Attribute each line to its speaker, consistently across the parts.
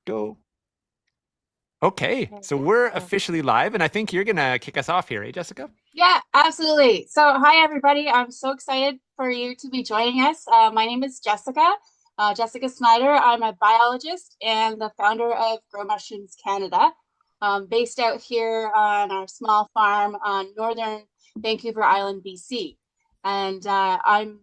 Speaker 1: Go. Okay, so we're officially live, and I think you're gonna kick us off here, eh, Jessica?
Speaker 2: Yeah, absolutely. So, hi, everybody. I'm so excited for you to be joining us. My name is Jessica, Jessica Snider. I'm a biologist and the founder of Grow Mushrooms Canada, based out here on our small farm on northern Vancouver Island, BC. And I'm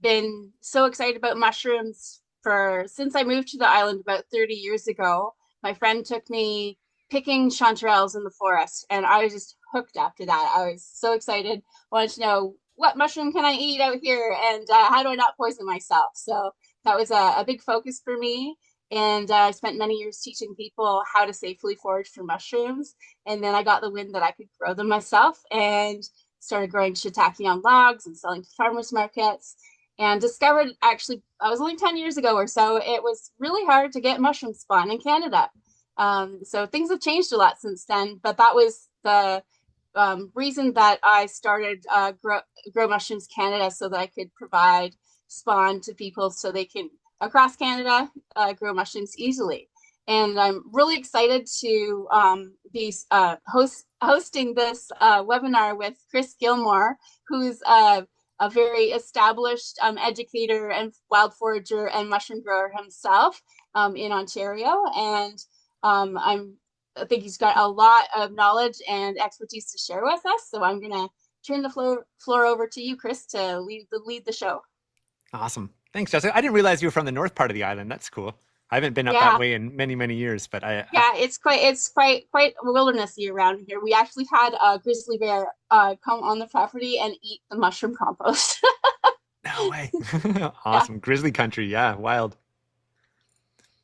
Speaker 2: been so excited about mushrooms for since I moved to the island about 30 years ago. My friend took me picking chanterelles in the forest, and I was just hooked after that. I was so excited, wanted to know what mushroom can I eat out here, and how do I not poison myself? So that was a big focus for me. And I spent many years teaching people how to safely forage for mushrooms. And then I got the wind that I could grow them myself and started growing shiitake on logs and selling to farmers markets. And discovered actually, I was only 10 years ago or so, it was really hard to get mushroom spawn in Canada. So things have changed a lot since then, but that was the reason that I started Grow Mushrooms Canada so that I could provide spawn to people so they can, across Canada, grow mushrooms easily. And I'm really excited to be hosting this webinar with Chris Gilmour, who's a very established educator and wild forager and mushroom grower himself in Ontario. And I think he's got a lot of knowledge and expertise to share with us. So I'm going to turn the floor over to you, Chris, to lead the show.
Speaker 1: Awesome. Thanks, Jessica. I didn't realize you were from the north part of the island. That's cool. I haven't been up that
Speaker 2: Yeah,
Speaker 1: way in many, many years, but
Speaker 2: yeah, it's quite wildernessy around here. We actually had a grizzly bear come on the property and eat the mushroom compost.
Speaker 1: no way.
Speaker 2: Yeah,
Speaker 1: Awesome. Grizzly country. Yeah, wild.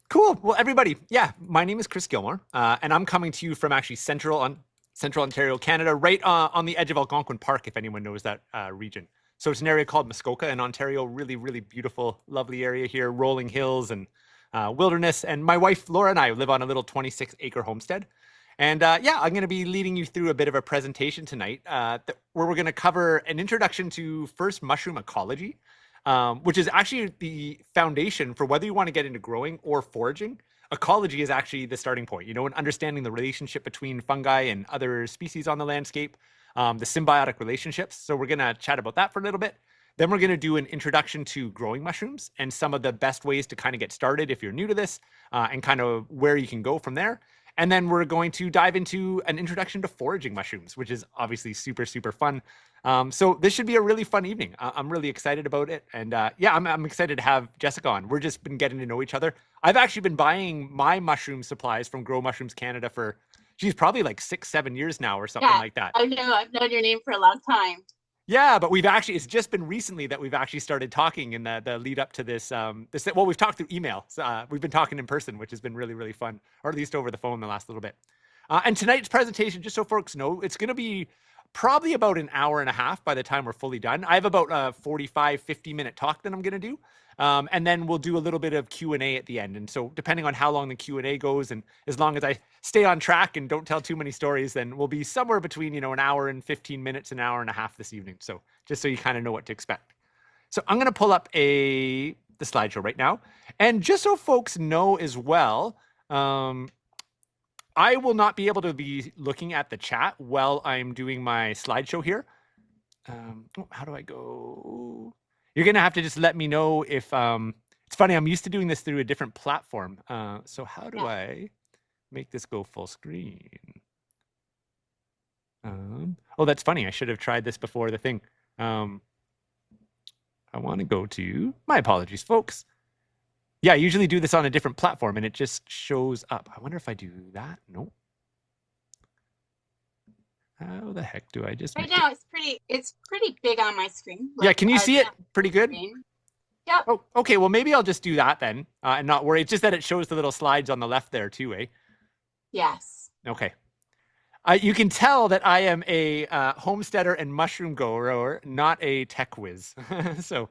Speaker 1: Cool. Well, everybody, yeah, my name is Chris Gilmour, and I'm coming to you from actually Central Ontario, Canada, right on the edge of Algonquin Park, if anyone knows that region. So it's an area called Muskoka in Ontario. Really, really beautiful, lovely area here, rolling hills and wilderness. And my wife Laura and I live on a little 26-acre homestead. And yeah, I'm going to be leading you through a bit of a presentation tonight where we're going to cover an introduction to first mushroom ecology, which is actually the foundation for whether you want to get into growing or foraging. Ecology is actually the starting point, you know, and understanding the relationship between fungi and other species on the landscape, the symbiotic relationships. So we're going to chat about that for a little bit. Then we're going to do an introduction to growing mushrooms and some of the best ways to kind of get started if you're new to this, and kind of where you can go from there. And then we're going to dive into an introduction to foraging mushrooms, which is obviously super, super fun. So this should be a really fun evening. I'm really excited about it. And yeah, I'm excited to have Jessica on. We're just been getting to know each other. I've actually been buying my mushroom supplies from Grow Mushrooms Canada for, geez, probably like 6, 7 years now or something
Speaker 2: yeah,
Speaker 1: like that.
Speaker 2: I've known your name for a long time.
Speaker 1: Yeah, but we've actually, it's just been recently that we've actually started talking in the lead up to this, well, we've talked through email. So, we've been talking in person, which has been really, really fun, or at least over the phone the last little bit. And tonight's presentation, just so folks know, it's going to be probably about an hour and a half by the time we're fully done. I have about a 45, 50-minute talk that I'm going to do. And then we'll do a little bit of Q&A at the end. And so depending on how long the Q&A goes, and as long as I stay on track and don't tell too many stories, then we'll be somewhere between, you know, an hour and 15 minutes, an hour and a half this evening. So just so you kind of know what to expect. So I'm going to pull up the slideshow right now. And just so folks know as well, I will not be able to be looking at the chat while I'm doing my slideshow here. How do I go? You're going to have to just let me know if, it's funny, I'm used to doing this through a different platform. So how do
Speaker 2: Yeah.
Speaker 1: I make this go full screen? Oh, that's funny. I should have tried this before the thing. I want to go to, my apologies, folks. Yeah, I usually do this on a different platform and it just shows up. I wonder if I do that. Nope. How the heck do I just
Speaker 2: Right
Speaker 1: make it?
Speaker 2: now, it's pretty big on my screen.
Speaker 1: Yeah,
Speaker 2: Like
Speaker 1: can you see it pretty good?
Speaker 2: screen. Yep.
Speaker 1: Oh, okay. Well, maybe I'll just do that then, and not worry. It's just that it shows the little slides on the left there too, eh?
Speaker 2: Yes.
Speaker 1: Okay. You can tell that I am a homesteader and mushroom grower, not a tech whiz. So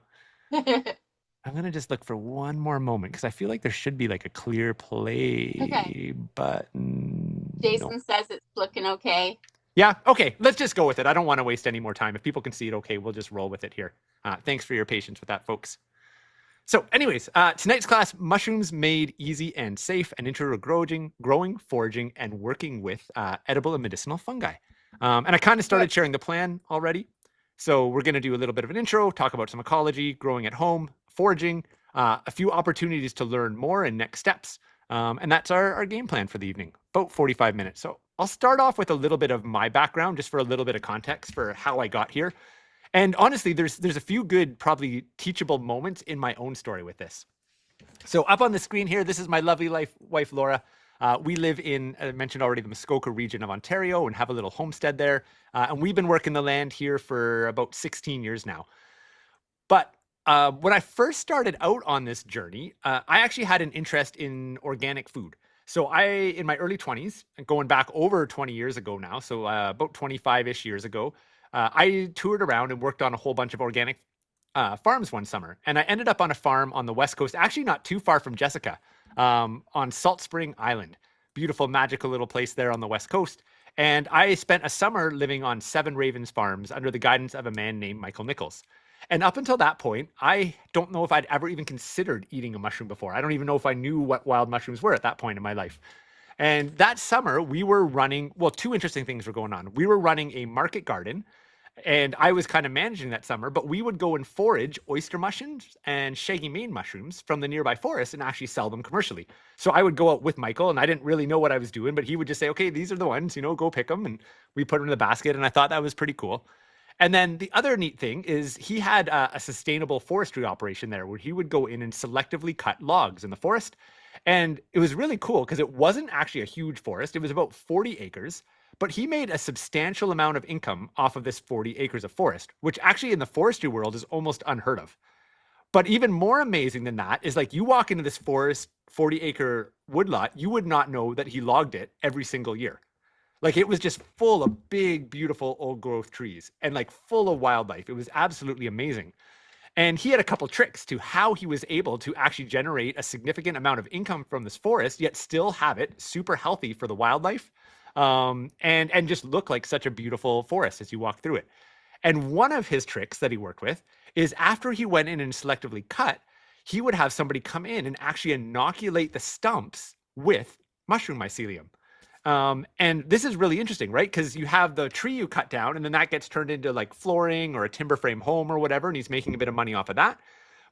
Speaker 1: I'm gonna just look for one more moment because I feel like there should be like a clear
Speaker 2: Okay.
Speaker 1: play button. No.
Speaker 2: Jason says it's looking okay.
Speaker 1: Yeah. Okay. Let's just go with it. I don't want to waste any more time. If people can see it, okay, we'll just roll with it here. Thanks for your patience with that, folks. So, anyways, tonight's class, mushrooms made easy and safe, an intro to growing, foraging, and working with edible and medicinal fungi. And I kind of started sharing the plan already. So we're going to do a little bit of an intro, talk about some ecology, growing at home, foraging, a few opportunities to learn more and next steps. And that's our game plan for the evening, about 45 minutes. So I'll start off with a little bit of my background, just for a little bit of context for how I got here. And honestly, there's a few good, probably teachable moments in my own story with this. So up on the screen here, this is my lovely wife, Laura. We live in, I mentioned already, the Muskoka region of Ontario and have a little homestead there. And we've been working the land here for about 16 years now. But when I first started out on this journey, I actually had an interest in organic food. So in my early 20s, going back over 20 years ago now, so about 25-ish years ago, I toured around and worked on a whole bunch of organic farms one summer. And I ended up on a farm on the West Coast, actually not too far from Jessica, on Salt Spring Island. Beautiful, magical little place there on the West Coast. And I spent a summer living on 7 Ravens farms under the guidance of a man named Michael Nichols. And up until that point, I don't know if I'd ever even considered eating a mushroom before. I don't even know if I knew what wild mushrooms were at that point in my life. And that summer, we were running, well, 2 interesting things were going on. We were running a market garden, and I was kind of managing that summer, but we would go and forage oyster mushrooms and shaggy mane mushrooms from the nearby forest and actually sell them commercially. So I would go out with Michael, and I didn't really know what I was doing, but he would just say, okay, these are the ones, go pick them. And we put them in the basket, and I thought that was pretty cool. And then the other neat thing is he had a sustainable forestry operation there where he would go in and selectively cut logs in the forest. And it was really cool because it wasn't actually a huge forest. It was about 40 acres, but he made a substantial amount of income off of this 40 acres of forest, which actually in the forestry world is almost unheard of. But even more amazing than that is like you walk into this forest, 40-acre woodlot, you would not know that he logged it every single year. Like it was just full of big, beautiful old growth trees and like full of wildlife. It was absolutely amazing. And he had a couple tricks to how he was able to actually generate a significant amount of income from this forest, yet still have it super healthy for the wildlife, and just look like such a beautiful forest as you walk through it. And one of his tricks that he worked with is after he went in and selectively cut, he would have somebody come in and actually inoculate the stumps with mushroom mycelium. And this is really interesting, right? Because you have the tree you cut down and then that gets turned into like flooring or a timber frame home or whatever. And he's making a bit of money off of that.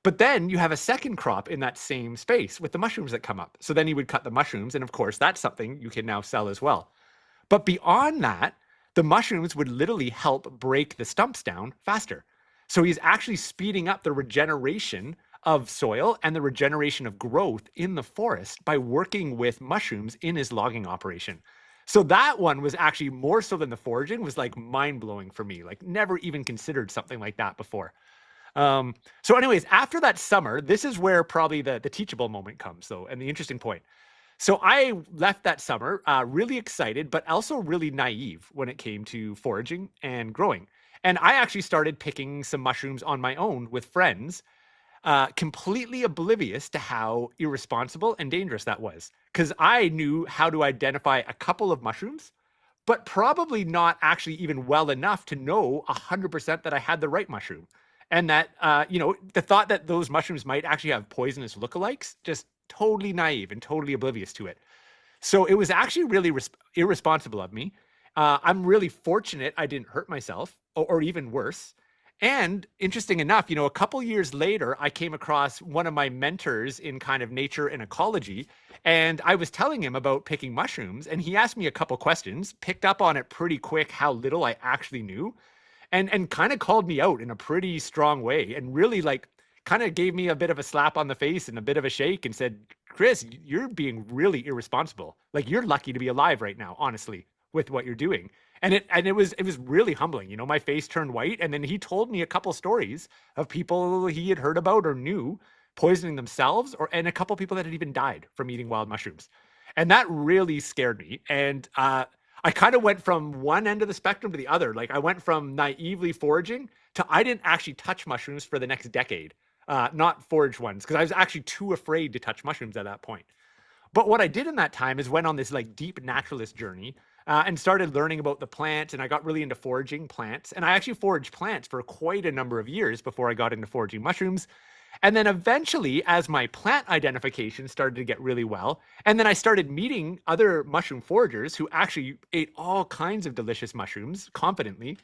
Speaker 1: But then you have a second crop in that same space with the mushrooms that come up. So then he would cut the mushrooms. And of course, that's something you can now sell as well. But beyond that, the mushrooms would literally help break the stumps down faster. So he's actually speeding up the regeneration of soil and the regeneration of growth in the forest by working with mushrooms in his logging operation. So that one was actually more so than the foraging, was like mind-blowing for me. Like never even considered something like that before. So anyways, after that summer, this is where probably the teachable moment comes though, and the interesting point. So I left that summer really excited, but also really naive when it came to foraging and growing. And I actually started picking some mushrooms on my own with friends, completely oblivious to how irresponsible and dangerous that was. Because I knew how to identify a couple of mushrooms, but probably not actually even well enough to know 100% that I had the right mushroom. And that, the thought that those mushrooms might actually have poisonous lookalikes, just totally naive and totally oblivious to it. So it was actually really irresponsible of me. I'm really fortunate I didn't hurt myself, or even worse. And interesting enough, a couple years later, I came across one of my mentors in kind of nature and ecology, and I was telling him about picking mushrooms, and he asked me a couple questions, picked up on it pretty quick how little I actually knew, and kind of called me out in a pretty strong way, and really like kind of gave me a bit of a slap on the face and a bit of a shake and said, Chris, you're being really irresponsible. Like you're lucky to be alive right now, honestly, with what you're doing. And it was really humbling. My face turned white. And then he told me a couple stories of people he had heard about or knew poisoning themselves, and a couple people that had even died from eating wild mushrooms. And that really scared me. And I kind of went from one end of the spectrum to the other. Like I went from naively foraging to I didn't actually touch mushrooms for the next decade, not forage ones, because I was actually too afraid to touch mushrooms at that point. But what I did in that time is went on this like deep naturalist journey, and started learning about the plants, and I got really into foraging plants. And I actually foraged plants for quite a number of years before I got into foraging mushrooms. And then eventually, as my plant identification started to get really well, and then I started meeting other mushroom foragers who actually ate all kinds of delicious mushrooms confidently,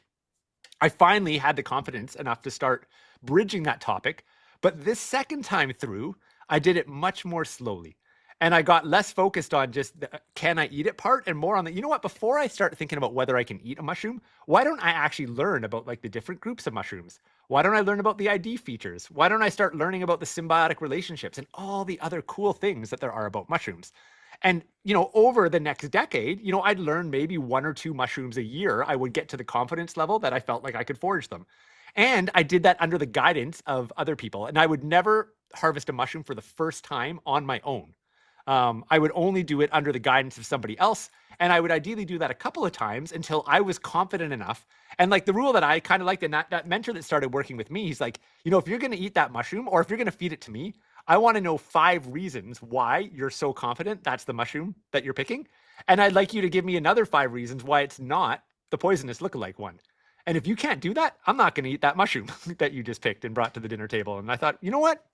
Speaker 1: I finally had the confidence enough to start bridging that topic. But this second time through, I did it much more slowly. And I got less focused on just the can I eat it part and more on the, you know what, before I start thinking about whether I can eat a mushroom, why don't I actually learn about like the different groups of mushrooms? Why don't I learn about the ID features? Why don't I start learning about the symbiotic relationships and all the other cool things that there are about mushrooms? And, over the next decade, I'd learn maybe one or two mushrooms a year. I would get to the confidence level that I felt like I could forage them. And I did that under the guidance of other people. And I would never harvest a mushroom for the first time on my own. I would only do it under the guidance of somebody else. And I would ideally do that a couple of times until I was confident enough. And like the rule that I kind of liked, and that mentor that started working with me, he's like, if you're going to eat that mushroom or if you're going to feed it to me, I want to know 5 reasons why you're so confident that's the mushroom that you're picking. And I'd like you to give me another 5 reasons why it's not the poisonous lookalike one. And if you can't do that, I'm not going to eat that mushroom that you just picked and brought to the dinner table. And I thought, you know what?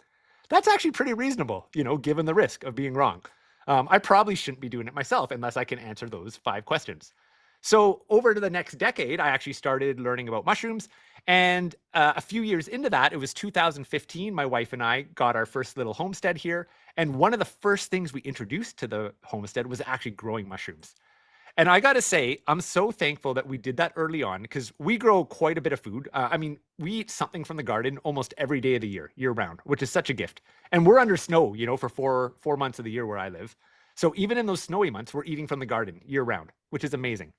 Speaker 1: That's actually pretty reasonable, given the risk of being wrong. I probably shouldn't be doing it myself unless I can answer those 5 questions. So over to the next decade, I actually started learning about mushrooms. And a few years into that, it was 2015, my wife and I got our first little homestead here. And one of the first things we introduced to the homestead was actually growing mushrooms. And I got to say, I'm so thankful that we did that early on because we grow quite a bit of food. We eat something from the garden almost every day of the year round, which is such a gift. And we're under snow, for four months of the year where I live. So even in those snowy months, we're eating from the garden year round, which is amazing.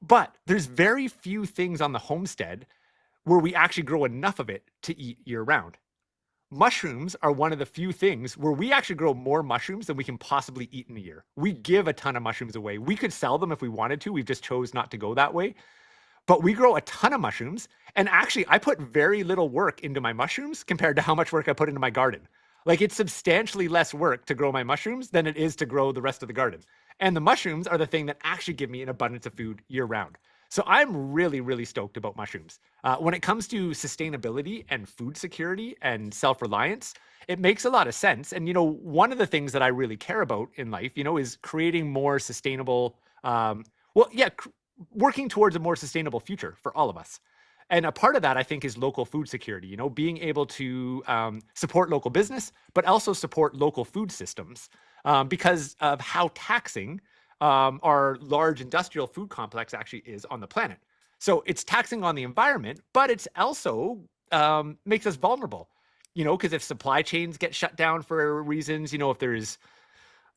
Speaker 1: But there's very few things on the homestead where we actually grow enough of it to eat year round. Mushrooms are one of the few things where we actually grow more mushrooms than we can possibly eat in a year. We give a ton of mushrooms away. We could sell them if we wanted to. We've just chose not to go that way. But we grow a ton of mushrooms. And actually, I put very little work into my mushrooms compared to how much work I put into my garden. Like it's substantially less work to grow my mushrooms than it is to grow the rest of the garden. And the mushrooms are the thing that actually give me an abundance of food year round. So I'm really, really stoked about mushrooms. When it comes to sustainability and food security and self-reliance, it makes a lot of sense. And, one of the things that I really care about in life, is creating more sustainable, working towards a more sustainable future for all of us. And a part of that, I think, is local food security, being able to support local business, but also support local food systems because of how taxing our large industrial food complex actually is on the planet. So it's taxing on the environment, but it's also makes us vulnerable, because if supply chains get shut down for reasons, if there's,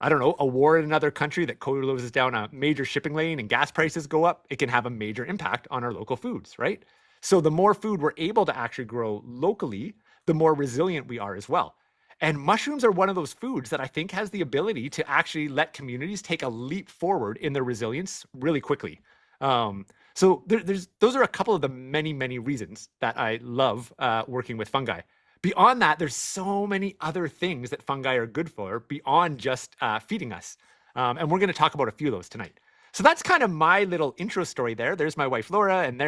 Speaker 1: I don't know, a war in another country that closes down a major shipping lane and gas prices go up, it can have a major impact on our local foods, right? So the more food we're able to actually grow locally, the more resilient we are as well. And mushrooms are one of those foods that I think has the ability to actually let communities take a leap forward in their resilience really quickly. So those are a couple of the many, many reasons that I love working with fungi. Beyond that, there's so many other things that fungi are good for beyond just feeding us. And we're going to talk about a few of those tonight. So that's kind of my little intro story there. There's my wife, Laura, and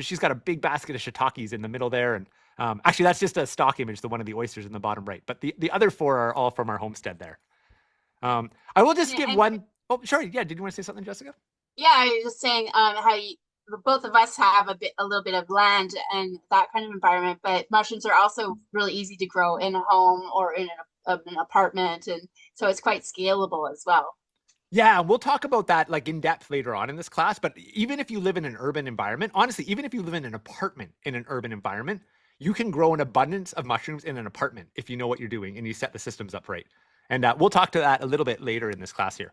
Speaker 1: she's got a big basket of shiitakes in the middle there. And actually, that's just a stock image, the one of the oysters in the bottom right. But the other 4 are all from our homestead there. I will just give one. Oh, sorry. Yeah. Did you want to say something, Jessica?
Speaker 2: Yeah, I was just saying how both of us have a little bit of land and that kind of environment, but mushrooms are also really easy to grow in a home or in an apartment, and so it's quite scalable as well.
Speaker 1: Yeah, we'll talk about that like in depth later on in this class. But even if you live in an urban environment, honestly, even if you live in an apartment in an urban environment, you can grow an abundance of mushrooms in an apartment if you know what you're doing and you set the systems up right. And we'll talk to that a little bit later in this class here.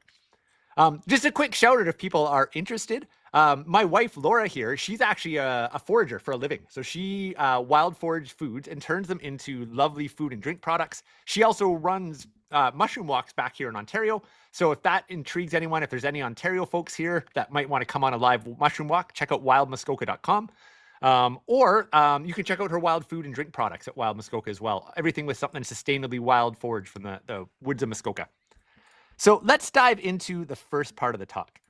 Speaker 1: Just a quick shout out if people are interested. My wife, Laura here, she's actually a forager for a living. So she wild forage foods and turns them into lovely food and drink products. She also runs mushroom walks back here in Ontario. So if that intrigues anyone, if there's any Ontario folks here that might want to come on a live mushroom walk, check out wildmuskoka.com. Or you can check out her wild food and drink products at Wild Muskoka as well. Everything with something sustainably wild foraged from the woods of Muskoka. So let's dive into the first part of the talk.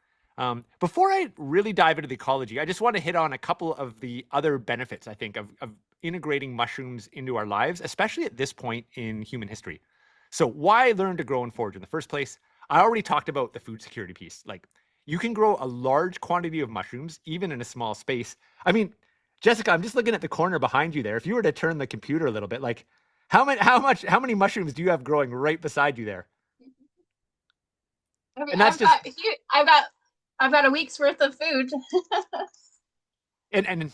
Speaker 1: Before I really dive into the ecology, I just want to hit on a couple of the other benefits, I think, of integrating mushrooms into our lives, especially at this point in human history. So why learn to grow and forage in the first place? I already talked about the food security piece. Like, you can grow a large quantity of mushrooms even in a small space. I mean, Jessica, I'm just looking at the corner behind you there. If you were to turn the computer a little bit, like how many mushrooms do you have growing right beside you there?
Speaker 2: Okay,
Speaker 1: And that's just
Speaker 2: I've got a week's worth of food.
Speaker 1: and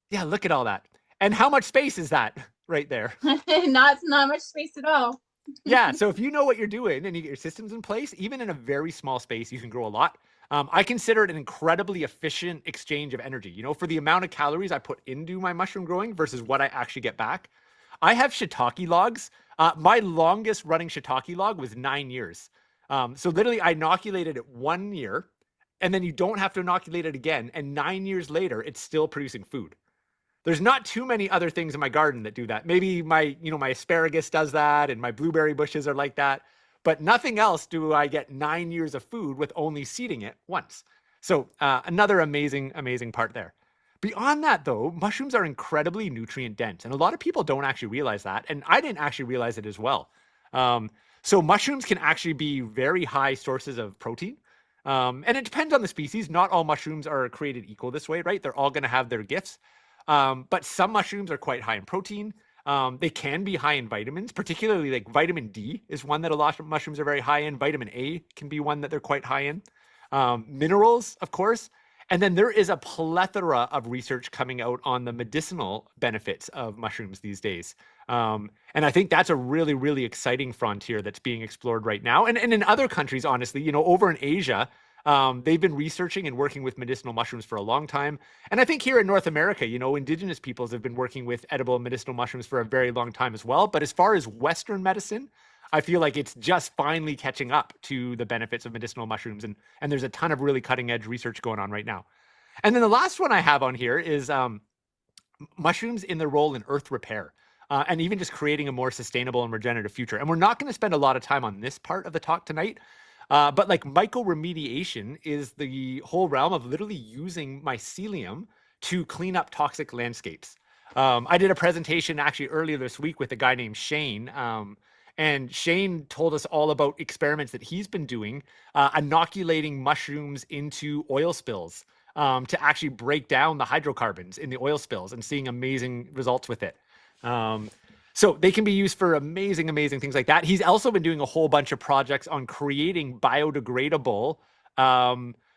Speaker 1: yeah, look at all that. And how much space is that right there?
Speaker 2: Not much space at all.
Speaker 1: Yeah, so if you know what you're doing and you get your systems in place, even in a very small space, you can grow a lot. I consider it an incredibly efficient exchange of energy. You know, for the amount of calories I put into my mushroom growing versus what I actually get back. I have shiitake logs. My longest running shiitake log was 9 years. So literally, I inoculated it 1 year, and then you don't have to inoculate it again. And 9 years later, it's still producing food. There's not too many other things in my garden that do that. Maybe my asparagus does that and my blueberry bushes are like that, but nothing else do I get 9 years of food with only seeding it once. So another amazing, amazing part there. Beyond that, though, mushrooms are incredibly nutrient dense, and a lot of people don't actually realize that, and I didn't actually realize it as well. So mushrooms can actually be very high sources of protein, and it depends on the species. Not all mushrooms are created equal this way, right? They're all going to have their gifts. But some mushrooms are quite high in protein. They can be high in vitamins, particularly like vitamin D is one that a lot of mushrooms are very high in. Vitamin A can be one that they're quite high in. Minerals, of course. And then there is a plethora of research coming out on the medicinal benefits of mushrooms these days. And I think that's a really, really exciting frontier that's being explored right now. And in other countries, honestly, over in Asia, they've been researching and working with medicinal mushrooms for a long time. And I think here in North America, indigenous peoples have been working with edible medicinal mushrooms for a very long time as well. But as far as Western medicine, I feel like it's just finally catching up to the benefits of medicinal mushrooms. And there's a ton of really cutting edge research going on right now. And then the last one I have on here is mushrooms in their role in earth repair. And even just creating a more sustainable and regenerative future. And we're not going to spend a lot of time on this part of the talk tonight. But like mycoremediation is the whole realm of literally using mycelium to clean up toxic landscapes. I did a presentation actually earlier this week with a guy named Shane. And Shane told us all about experiments that he's been doing, inoculating mushrooms into oil spills to actually break down the hydrocarbons in the oil spills and seeing amazing results with it. So they can be used for amazing, amazing things like that. He's also been doing a whole bunch of projects on creating biodegradable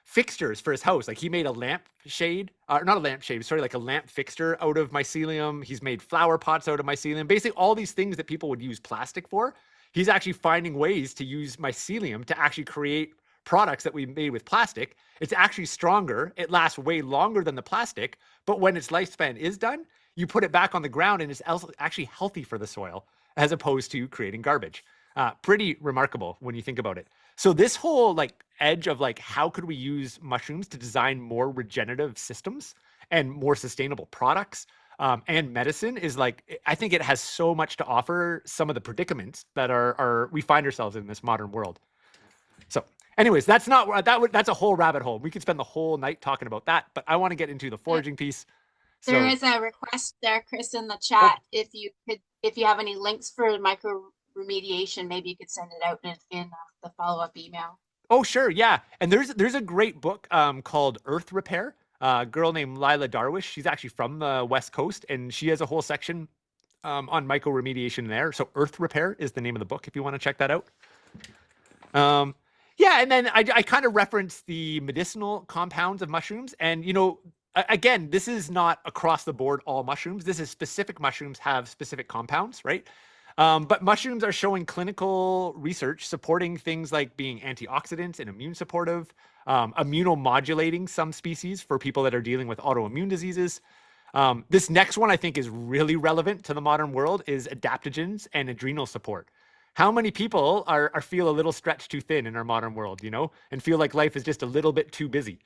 Speaker 1: fixtures for his house. Like he made a lamp shade, not a lamp shade, sorry, like a lamp fixture out of mycelium. He's made flower pots out of mycelium. Basically all these things that people would use plastic for. He's actually finding ways to use mycelium to actually create products that we made with plastic. It's actually stronger. It lasts way longer than the plastic, but when its lifespan is done, you put it back on the ground and it's actually healthy for the soil as opposed to creating garbage. Pretty remarkable when you think about it. So this whole like edge of like, how could we use mushrooms to design more regenerative systems and more sustainable products and medicine is like, I think it has so much to offer some of the predicaments that we find ourselves in this modern world. So anyways, that's a whole rabbit hole. We could spend the whole night talking about that, but I want to get into the foraging piece.
Speaker 2: There is a request there, Chris, in the chat. If you have any links for micro remediation, maybe you could send it out in the follow-up email.
Speaker 1: Oh, sure, yeah. And there's a great book called Earth Repair. A girl named Lila Darwish. She's actually from the West Coast, and she has a whole section on micro remediation there. So Earth Repair is the name of the book if you want to check that out. Yeah, and then I kind of referenced the medicinal compounds of mushrooms, and again, this is not across the board all mushrooms. This is specific mushrooms have specific compounds, right? But mushrooms are showing clinical research supporting things like being antioxidants and immune supportive, immunomodulating some species for people that are dealing with autoimmune diseases. This next one I think is really relevant to the modern world is adaptogens and adrenal support. How many people feel a little stretched too thin in our modern world, and feel like life is just a little bit too busy?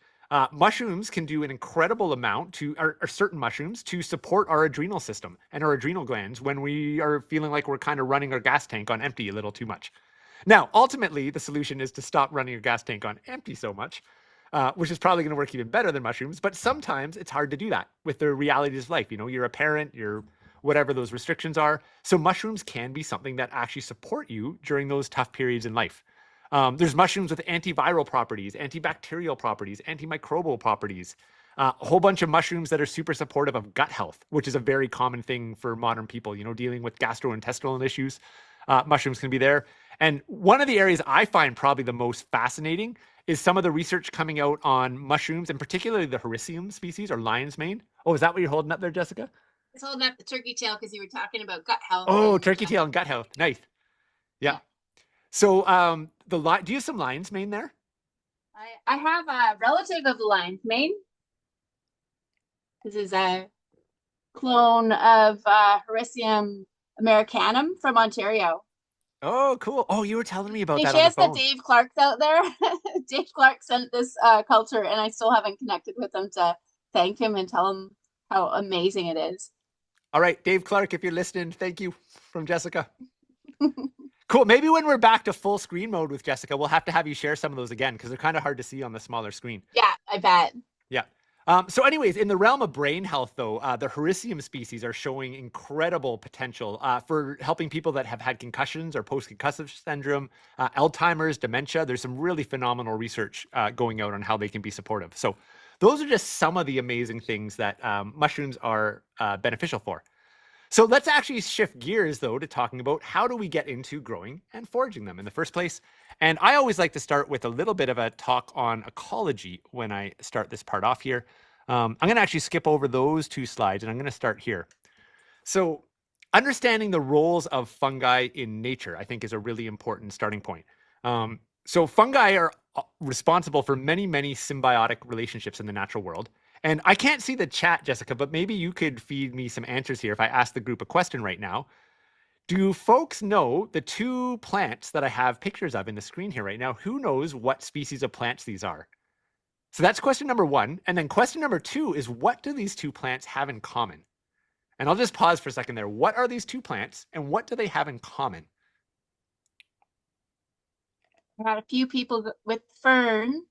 Speaker 1: Mushrooms can do an incredible amount or certain mushrooms to support our adrenal system and our adrenal glands when we are feeling like we're kind of running our gas tank on empty a little too much. Now, ultimately, the solution is to stop running your gas tank on empty so much, which is probably going to work even better than mushrooms. But sometimes it's hard to do that with the realities of life. You're a parent, you're whatever those restrictions are. So mushrooms can be something that actually support you during those tough periods in life. There's mushrooms with antiviral properties, antibacterial properties, antimicrobial properties, a whole bunch of mushrooms that are super supportive of gut health, which is a very common thing for modern people, dealing with gastrointestinal issues. Mushrooms can be there. And one of the areas I find probably the most fascinating is some of the research coming out on mushrooms, and particularly the Hericium species or lion's mane. Oh, is that what you're holding up there, Jessica?
Speaker 2: I was holding up the turkey tail because you were talking about gut health
Speaker 1: Oh,
Speaker 2: and
Speaker 1: turkey tail and gut health. Nice. Yeah.
Speaker 2: yeah.
Speaker 1: So do you have some lion's mane there?
Speaker 2: I have a relative of the lion's mane. This is a clone of Hericium americanum from Ontario.
Speaker 1: Oh, cool. Oh, you were telling me about
Speaker 2: Any
Speaker 1: that on the
Speaker 2: chance that
Speaker 1: phone.
Speaker 2: Dave Clark's out there? Dave Clark sent this culture, and I still haven't connected with him to thank him and tell him how amazing it is.
Speaker 1: All right, Dave Clark, if you're listening, thank you from Jessica. Cool. Maybe when we're back to full screen mode with Jessica, we'll have to have you share some of those again because they're kind of hard to see on the smaller screen.
Speaker 2: Yeah, I bet.
Speaker 1: Yeah. So anyways, in the realm of brain health, though, the Hericium species are showing incredible potential for helping people that have had concussions or post-concussive syndrome, Alzheimer's, dementia. There's some really phenomenal research going out on how they can be supportive. So those are just some of the amazing things that mushrooms are beneficial for. So let's actually shift gears, though, to talking about how do we get into growing and foraging them in the first place. And I always like to start with a little bit of a talk on ecology when I start this part off here. I'm going to actually skip over those two slides, and I'm going to start here. So understanding the roles of fungi in nature, I think, is a really important starting point. So fungi are responsible for many, many symbiotic relationships in the natural world. And I can't see the chat, Jessica, but maybe you could feed me some answers here if I ask the group a question right now. Do folks know the two plants that I have pictures of in the screen here right now? Who knows what species of plants these are? So that's question number one. And then question number two is, what do these two plants have in common? And I'll just pause for a second there. What are these two plants and what do they have in common?
Speaker 2: I got a few people with fern.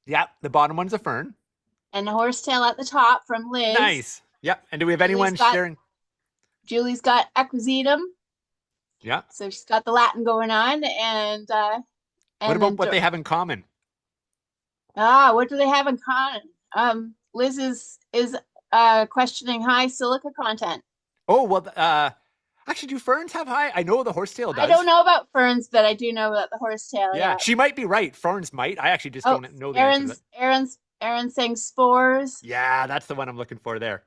Speaker 1: Yeah, the bottom one's a fern.
Speaker 2: And a horsetail at the top from Liz.
Speaker 1: Nice. Yep. And do we have anyone sharing?
Speaker 2: Julie's got equisetum.
Speaker 1: Yeah.
Speaker 2: So she's got the Latin going on. And
Speaker 1: what about what they have in common?
Speaker 2: What do they have in common? Liz is questioning high silica content.
Speaker 1: Oh, well, actually, do ferns have high? I know the horsetail does.
Speaker 2: I don't know about ferns, but I do know about the horsetail.
Speaker 1: Yeah, she might be right. Ferns might. I actually just don't know the answer to that.
Speaker 2: Aaron's saying spores.
Speaker 1: Yeah, that's the one I'm looking for there.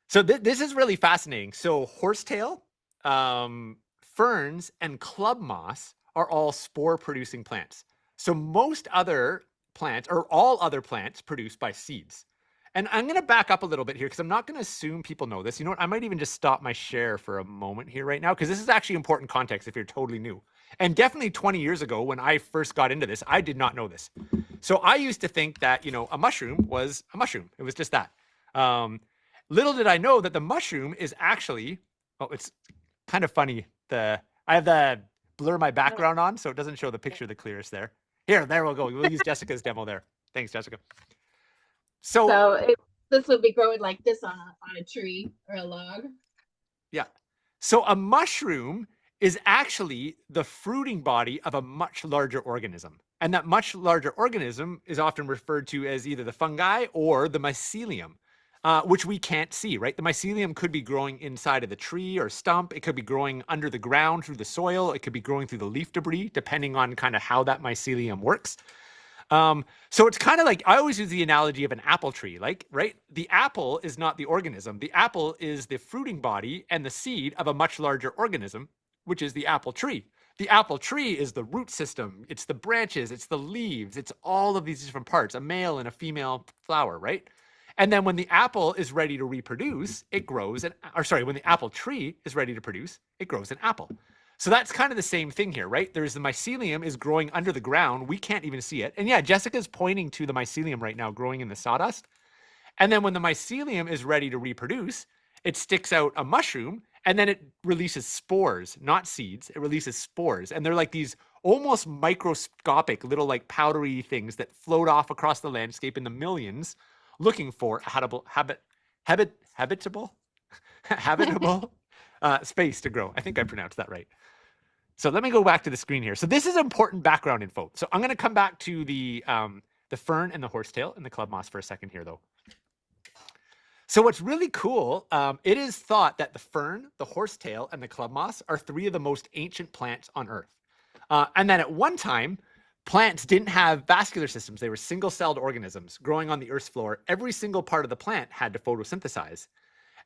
Speaker 1: So this is really fascinating. So horsetail, ferns, and club moss are all spore-producing plants. So most other plants, or all other plants, produced by seeds. And I'm going to back up a little bit here because I'm not going to assume people know this. You know what? I might even just stop my share for a moment here right now because this is actually important context if you're totally new. And definitely 20 years ago when I first got into this, I did not know this. So I used to think that, a mushroom was a mushroom. It was just that. Little did I know that the mushroom is actually, it's kind of funny. I have the blur my background on so it doesn't show the picture the clearest there. There we'll go. We'll use Jessica's demo there. Thanks, Jessica. So
Speaker 2: this would be growing like this on a tree or a log.
Speaker 1: Yeah. So a mushroom is actually the fruiting body of a much larger organism. And that much larger organism is often referred to as either the fungi or the mycelium, which we can't see, right? The mycelium could be growing inside of the tree or stump. It could be growing under the ground through the soil. It could be growing through the leaf debris, depending on kind of how that mycelium works. So it's kind of like, I always use the analogy of an apple tree, right? The apple is not the organism. The apple is the fruiting body and the seed of a much larger organism, which is the apple tree. The apple tree is the root system. It's the branches, it's the leaves, it's all of these different parts, a male and a female flower, right? And then when the apple is ready to reproduce, it grows when the apple tree is ready to produce, it grows an apple. So that's kind of the same thing here, right? There's the mycelium is growing under the ground. We can't even see it. And yeah, Jessica's pointing to the mycelium right now growing in the sawdust. And then when the mycelium is ready to reproduce, it sticks out a mushroom and then it releases spores, not seeds. It releases spores. And they're like these almost microscopic little like powdery things that float off across the landscape in the millions looking for a habitable space to grow. I think I pronounced that right. So let me go back to the screen here. So this is important background info. So I'm going to come back to the fern and the horsetail and the club moss for a second here, though. So what's really cool, it is thought that the fern, the horsetail, and the club moss are 3 of the most ancient plants on Earth. And then at one time, plants didn't have vascular systems. They were single-celled organisms growing on the Earth's floor. Every single part of the plant had to photosynthesize.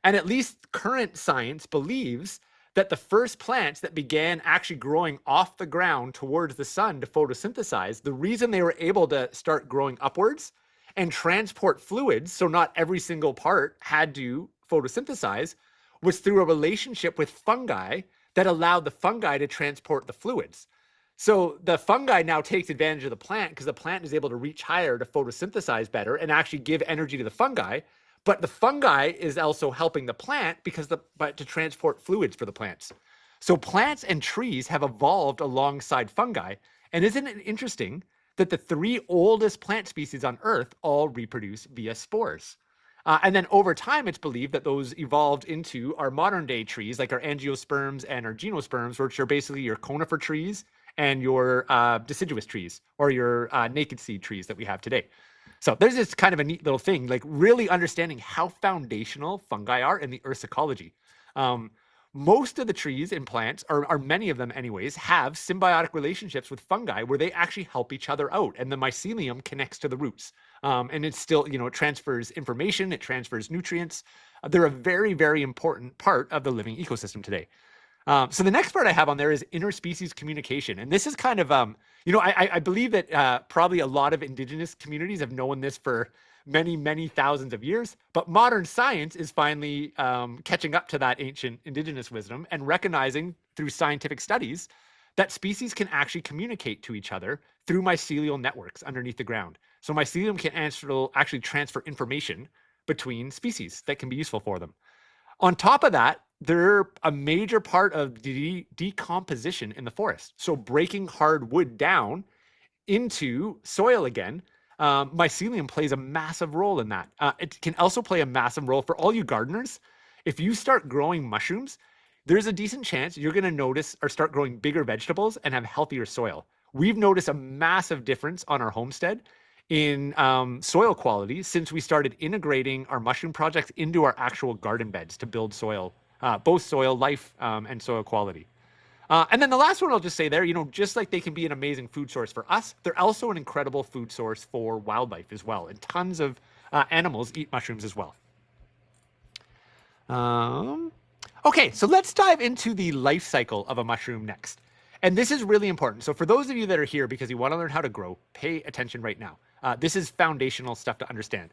Speaker 1: And at least current science believes that the first plants that began actually growing off the ground towards the sun to photosynthesize, the reason they were able to start growing upwards and transport fluids, so not every single part had to photosynthesize, was through a relationship with fungi that allowed the fungi to transport the fluids. So the fungi now takes advantage of the plant because the plant is able to reach higher to photosynthesize better and actually give energy to the fungi. But the fungi is also helping the plant because to transport fluids for the plants. So plants and trees have evolved alongside fungi. And isn't it interesting that the 3 oldest plant species on Earth all reproduce via spores? And then over time, it's believed that those evolved into our modern day trees, like our angiosperms and our gymnosperms, which are basically your conifer trees and your deciduous trees, or your naked seed trees that we have today. So there's this kind of a neat little thing, like really understanding how foundational fungi are in the Earth's ecology. Most of the trees and plants, or many of them anyways, have symbiotic relationships with fungi where they actually help each other out, and the mycelium connects to the roots. And it's still, it transfers information, it transfers nutrients. They're a very, very important part of the living ecosystem today. So the next part I have on there is interspecies communication. And this is kind of, I believe that probably a lot of indigenous communities have known this for many, many thousands of years. But modern science is finally catching up to that ancient indigenous wisdom and recognizing through scientific studies that species can actually communicate to each other through mycelial networks underneath the ground. So mycelium can actually transfer information between species that can be useful for them. On top of that, they're a major part of decomposition in the forest. So breaking hard wood down into soil again, mycelium plays a massive role in that. It can also play a massive role for all you gardeners. If you start growing mushrooms, there's a decent chance you're going to notice or start growing bigger vegetables and have healthier soil. We've noticed a massive difference on our homestead in soil quality since we started integrating our mushroom projects into our actual garden beds to build soil, both soil life and soil quality. And then the last one I'll just say there, just like they can be an amazing food source for us, they're also an incredible food source for wildlife as well. And tons of animals eat mushrooms as well. Okay, so let's dive into the life cycle of a mushroom next. And this is really important. So for those of you that are here because you want to learn how to grow, pay attention right now. This is foundational stuff to understand.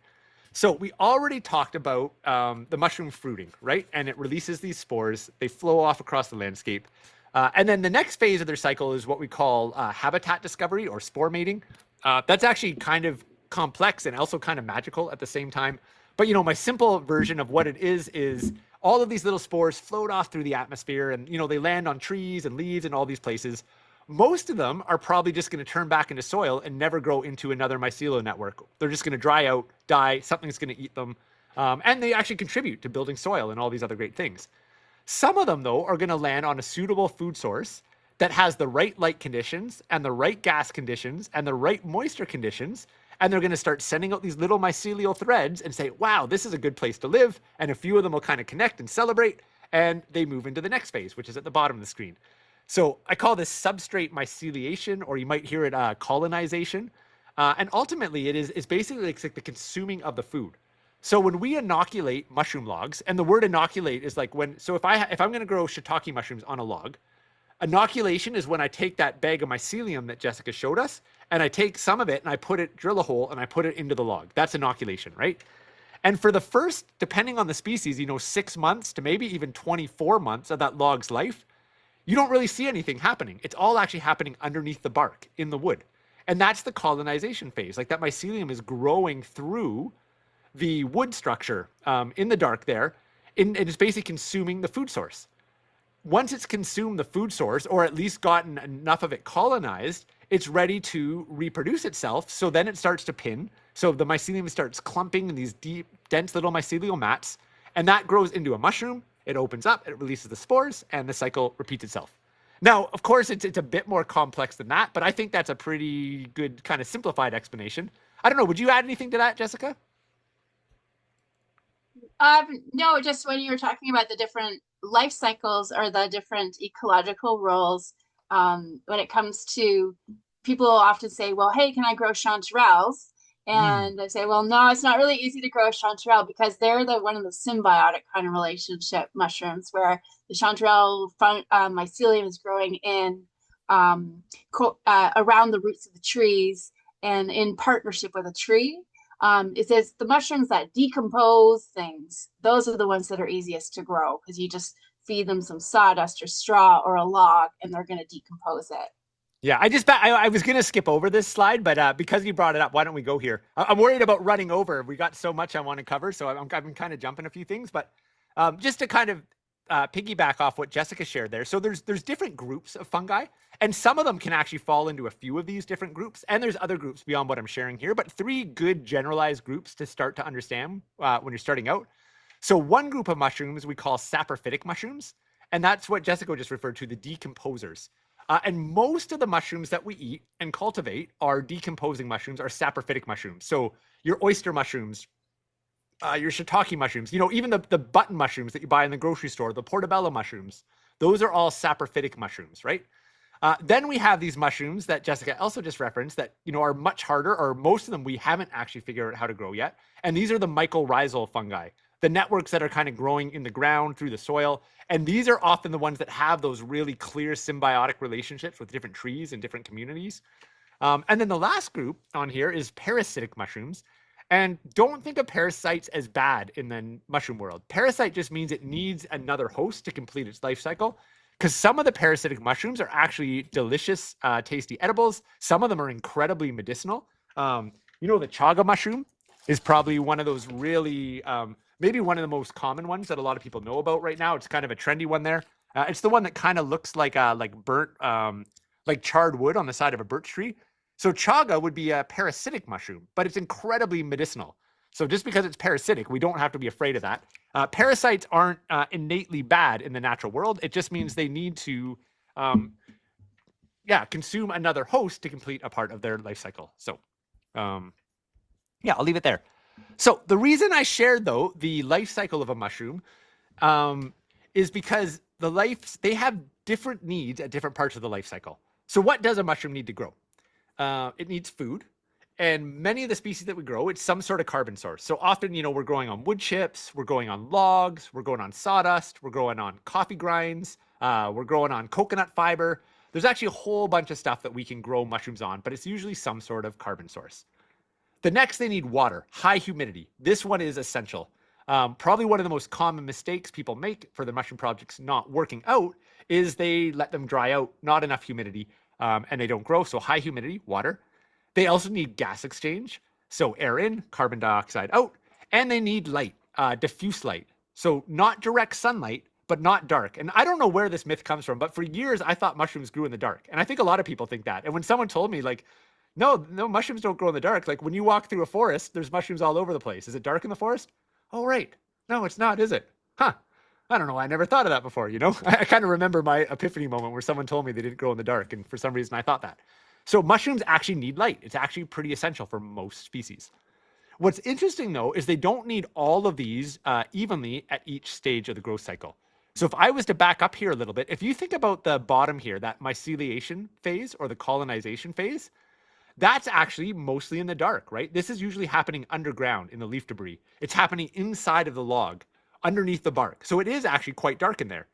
Speaker 1: So we already talked about the mushroom fruiting, right? And it releases these spores. They flow off across the landscape. And then the next phase of their cycle is what we call habitat discovery or spore mating. That's actually kind of complex and also kind of magical at the same time. But, my simple version of what it is all of these little spores float off through the atmosphere and, they land on trees and leaves and all these places. Most of them are probably just going to turn back into soil and never grow into another mycelial network. They're just going to dry out, die, something's going to eat them. And they actually contribute to building soil and all these other great things. Some of them, though, are going to land on a suitable food source that has the right light conditions and the right gas conditions and the right moisture conditions. And they're going to start sending out these little mycelial threads and say, wow, this is a good place to live. And a few of them will kind of connect and celebrate. And they move into the next phase, which is at the bottom of the screen. So I call this substrate myceliation, or you might hear it colonization. And ultimately, it's basically like the consuming of the food. So when we inoculate mushroom logs, and the word inoculate is like if I'm going to grow shiitake mushrooms on a log, inoculation is when I take that bag of mycelium that Jessica showed us, and I take some of it and I drill a hole and I put it into the log. That's inoculation, right? And for the first, depending on the species, 6 months to maybe even 24 months of that log's life, you don't really see anything happening. It's all actually happening underneath the bark in the wood. And that's the colonization phase. Like that mycelium is growing through the wood structure in the dark there, and it's basically consuming the food source. Once it's consumed the food source, or at least gotten enough of it colonized, it's ready to reproduce itself. So then it starts to pin. So the mycelium starts clumping in these deep, dense little mycelial mats, and that grows into a mushroom. it opens up, it releases the spores, and the cycle repeats itself. Now, of course, it's a bit more complex than that, but I think that's a pretty good kind of simplified explanation. I don't know. Would you add anything to that, Jessica?
Speaker 2: No, just when you were talking about the different life cycles or the different ecological roles, when it comes to people often say, well, hey, can I grow chanterelles?
Speaker 1: Mm.
Speaker 2: And they say, well, no, it's not really easy to grow a chanterelle because they're the one of the symbiotic kind of relationship mushrooms where the chanterelle mycelium is growing in around the roots of the trees and in partnership with a tree. It says the mushrooms that decompose things, those are the ones that are easiest to grow because you just feed them some sawdust or straw or a log and they're going to decompose it.
Speaker 1: Yeah, I was gonna skip over this slide, but because you brought it up, why don't we go here? I'm worried about running over. We got so much I want to cover, so I've been kind of jumping a few things, but just to kind of piggyback off what Jessica shared there. So there's different groups of fungi, and some of them can actually fall into a few of these different groups, and there's other groups beyond what I'm sharing here. But three good generalized groups to start to understand when you're starting out. So one group of mushrooms we call saprophytic mushrooms, and that's what Jessica just referred to, the decomposers. And most of the mushrooms that we eat and cultivate are decomposing mushrooms, are saprophytic mushrooms. So your oyster mushrooms, your shiitake mushrooms, even the button mushrooms that you buy in the grocery store, the portobello mushrooms, those are all saprophytic mushrooms, right? Then we have these mushrooms that Jessica also just referenced that, are much harder, or most of them we haven't actually figured out how to grow yet. And these are the mycorrhizal fungi, the networks that are kind of growing in the ground through the soil. And these are often the ones that have those really clear symbiotic relationships with different trees and different communities. And then the last group on here is parasitic mushrooms. And don't think of parasites as bad in the mushroom world. Parasite just means it needs another host to complete its life cycle. Because some of the parasitic mushrooms are actually delicious, tasty edibles. Some of them are incredibly medicinal. The chaga mushroom is probably one of those really, maybe one of the most common ones that a lot of people know about right now. It's kind of a trendy one there. It's the one that kind of looks like burnt, like charred wood on the side of a birch tree. So chaga would be a parasitic mushroom, but it's incredibly medicinal. So just because it's parasitic, we don't have to be afraid of that. Parasites aren't innately bad in the natural world. It just means they need to, consume another host to complete a part of their life cycle. So, I'll leave it there. So the reason I shared, though, the life cycle of a mushroom is because they have different needs at different parts of the life cycle. So what does a mushroom need to grow? It needs food. And many of the species that we grow, it's some sort of carbon source. So often, we're growing on wood chips, we're growing on logs, we're growing on sawdust, we're growing on coffee grinds, we're growing on coconut fiber. There's actually a whole bunch of stuff that we can grow mushrooms on, but it's usually some sort of carbon source. The next, they need water, high humidity. This one is essential. Probably one of the most common mistakes people make for the mushroom projects not working out is they let them dry out, not enough humidity, and they don't grow. So high humidity, water. They also need gas exchange, so air in, carbon dioxide out, and they need light, diffuse light. So not direct sunlight, but not dark. And I don't know where this myth comes from, but for years I thought mushrooms grew in the dark. And I think a lot of people think that. And when someone told me no, mushrooms don't grow in the dark. Like when you walk through a forest, there's mushrooms all over the place. Is it dark in the forest? Oh, right. No, it's not, is it? Huh. I don't know. I never thought of that before, I kind of remember my epiphany moment where someone told me they didn't grow in the dark. And for some reason I thought that. So mushrooms actually need light. It's actually pretty essential for most species. What's interesting, though, is they don't need all of these evenly at each stage of the growth cycle. So if I was to back up here a little bit, if you think about the bottom here, that myceliation phase or the colonization phase, that's actually mostly in the dark, right? This is usually happening underground in the leaf debris. It's happening inside of the log, underneath the bark. So it is actually quite dark in there.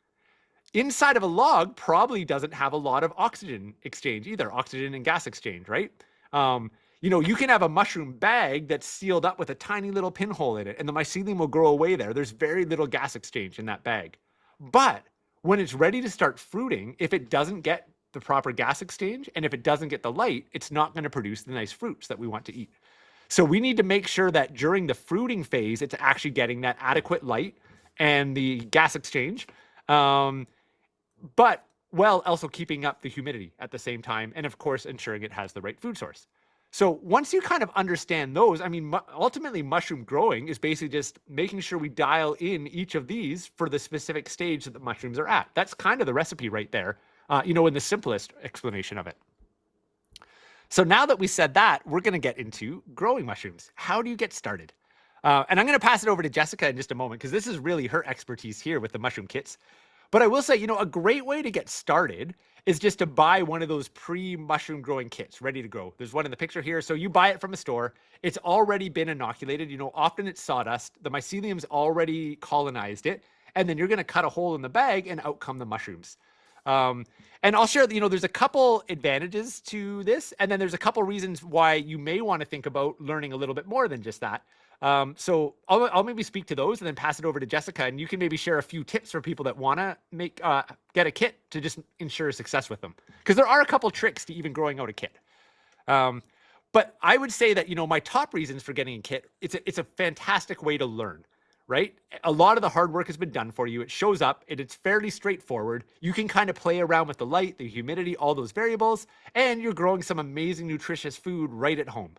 Speaker 1: Inside of a log probably doesn't have a lot of oxygen exchange either, oxygen and gas exchange, right? You can have a mushroom bag that's sealed up with a tiny little pinhole in it, and the mycelium will grow away there. There's very little gas exchange in that bag. But when it's ready to start fruiting, if it doesn't get the proper gas exchange, and if it doesn't get the light, it's not going to produce the nice fruits that we want to eat. So we need to make sure that during the fruiting phase, it's actually getting that adequate light and the gas exchange. But while also keeping up the humidity at the same time, and of course, ensuring it has the right food source. So once you kind of understand those, I mean, ultimately mushroom growing is basically just making sure we dial in each of these for the specific stage that the mushrooms are at. That's kind of the recipe right there, in the simplest explanation of it. So now that we said that, we're going to get into growing mushrooms. How do you get started? And I'm going to pass it over to Jessica in just a moment because this is really her expertise here with the mushroom kits. But I will say, a great way to get started is just to buy one of those pre-mushroom growing kits ready to grow. There's one in the picture here. So you buy it from a store. It's already been inoculated. Often it's sawdust. The mycelium's already colonized it. And then you're going to cut a hole in the bag and out come the mushrooms. And I'll share, there's a couple advantages to this. And then there's a couple reasons why you may want to think about learning a little bit more than just that. So I'll maybe speak to those and then pass it over to Jessica, and you can maybe share a few tips for people that want to get a kit to just ensure success with them. Because there are a couple tricks to even growing out a kit. But I would say that, my top reasons for getting a kit, it's a fantastic way to learn, right? A lot of the hard work has been done for you. It shows up and it's fairly straightforward. You can kind of play around with the light, the humidity, all those variables, and you're growing some amazing nutritious food right at home.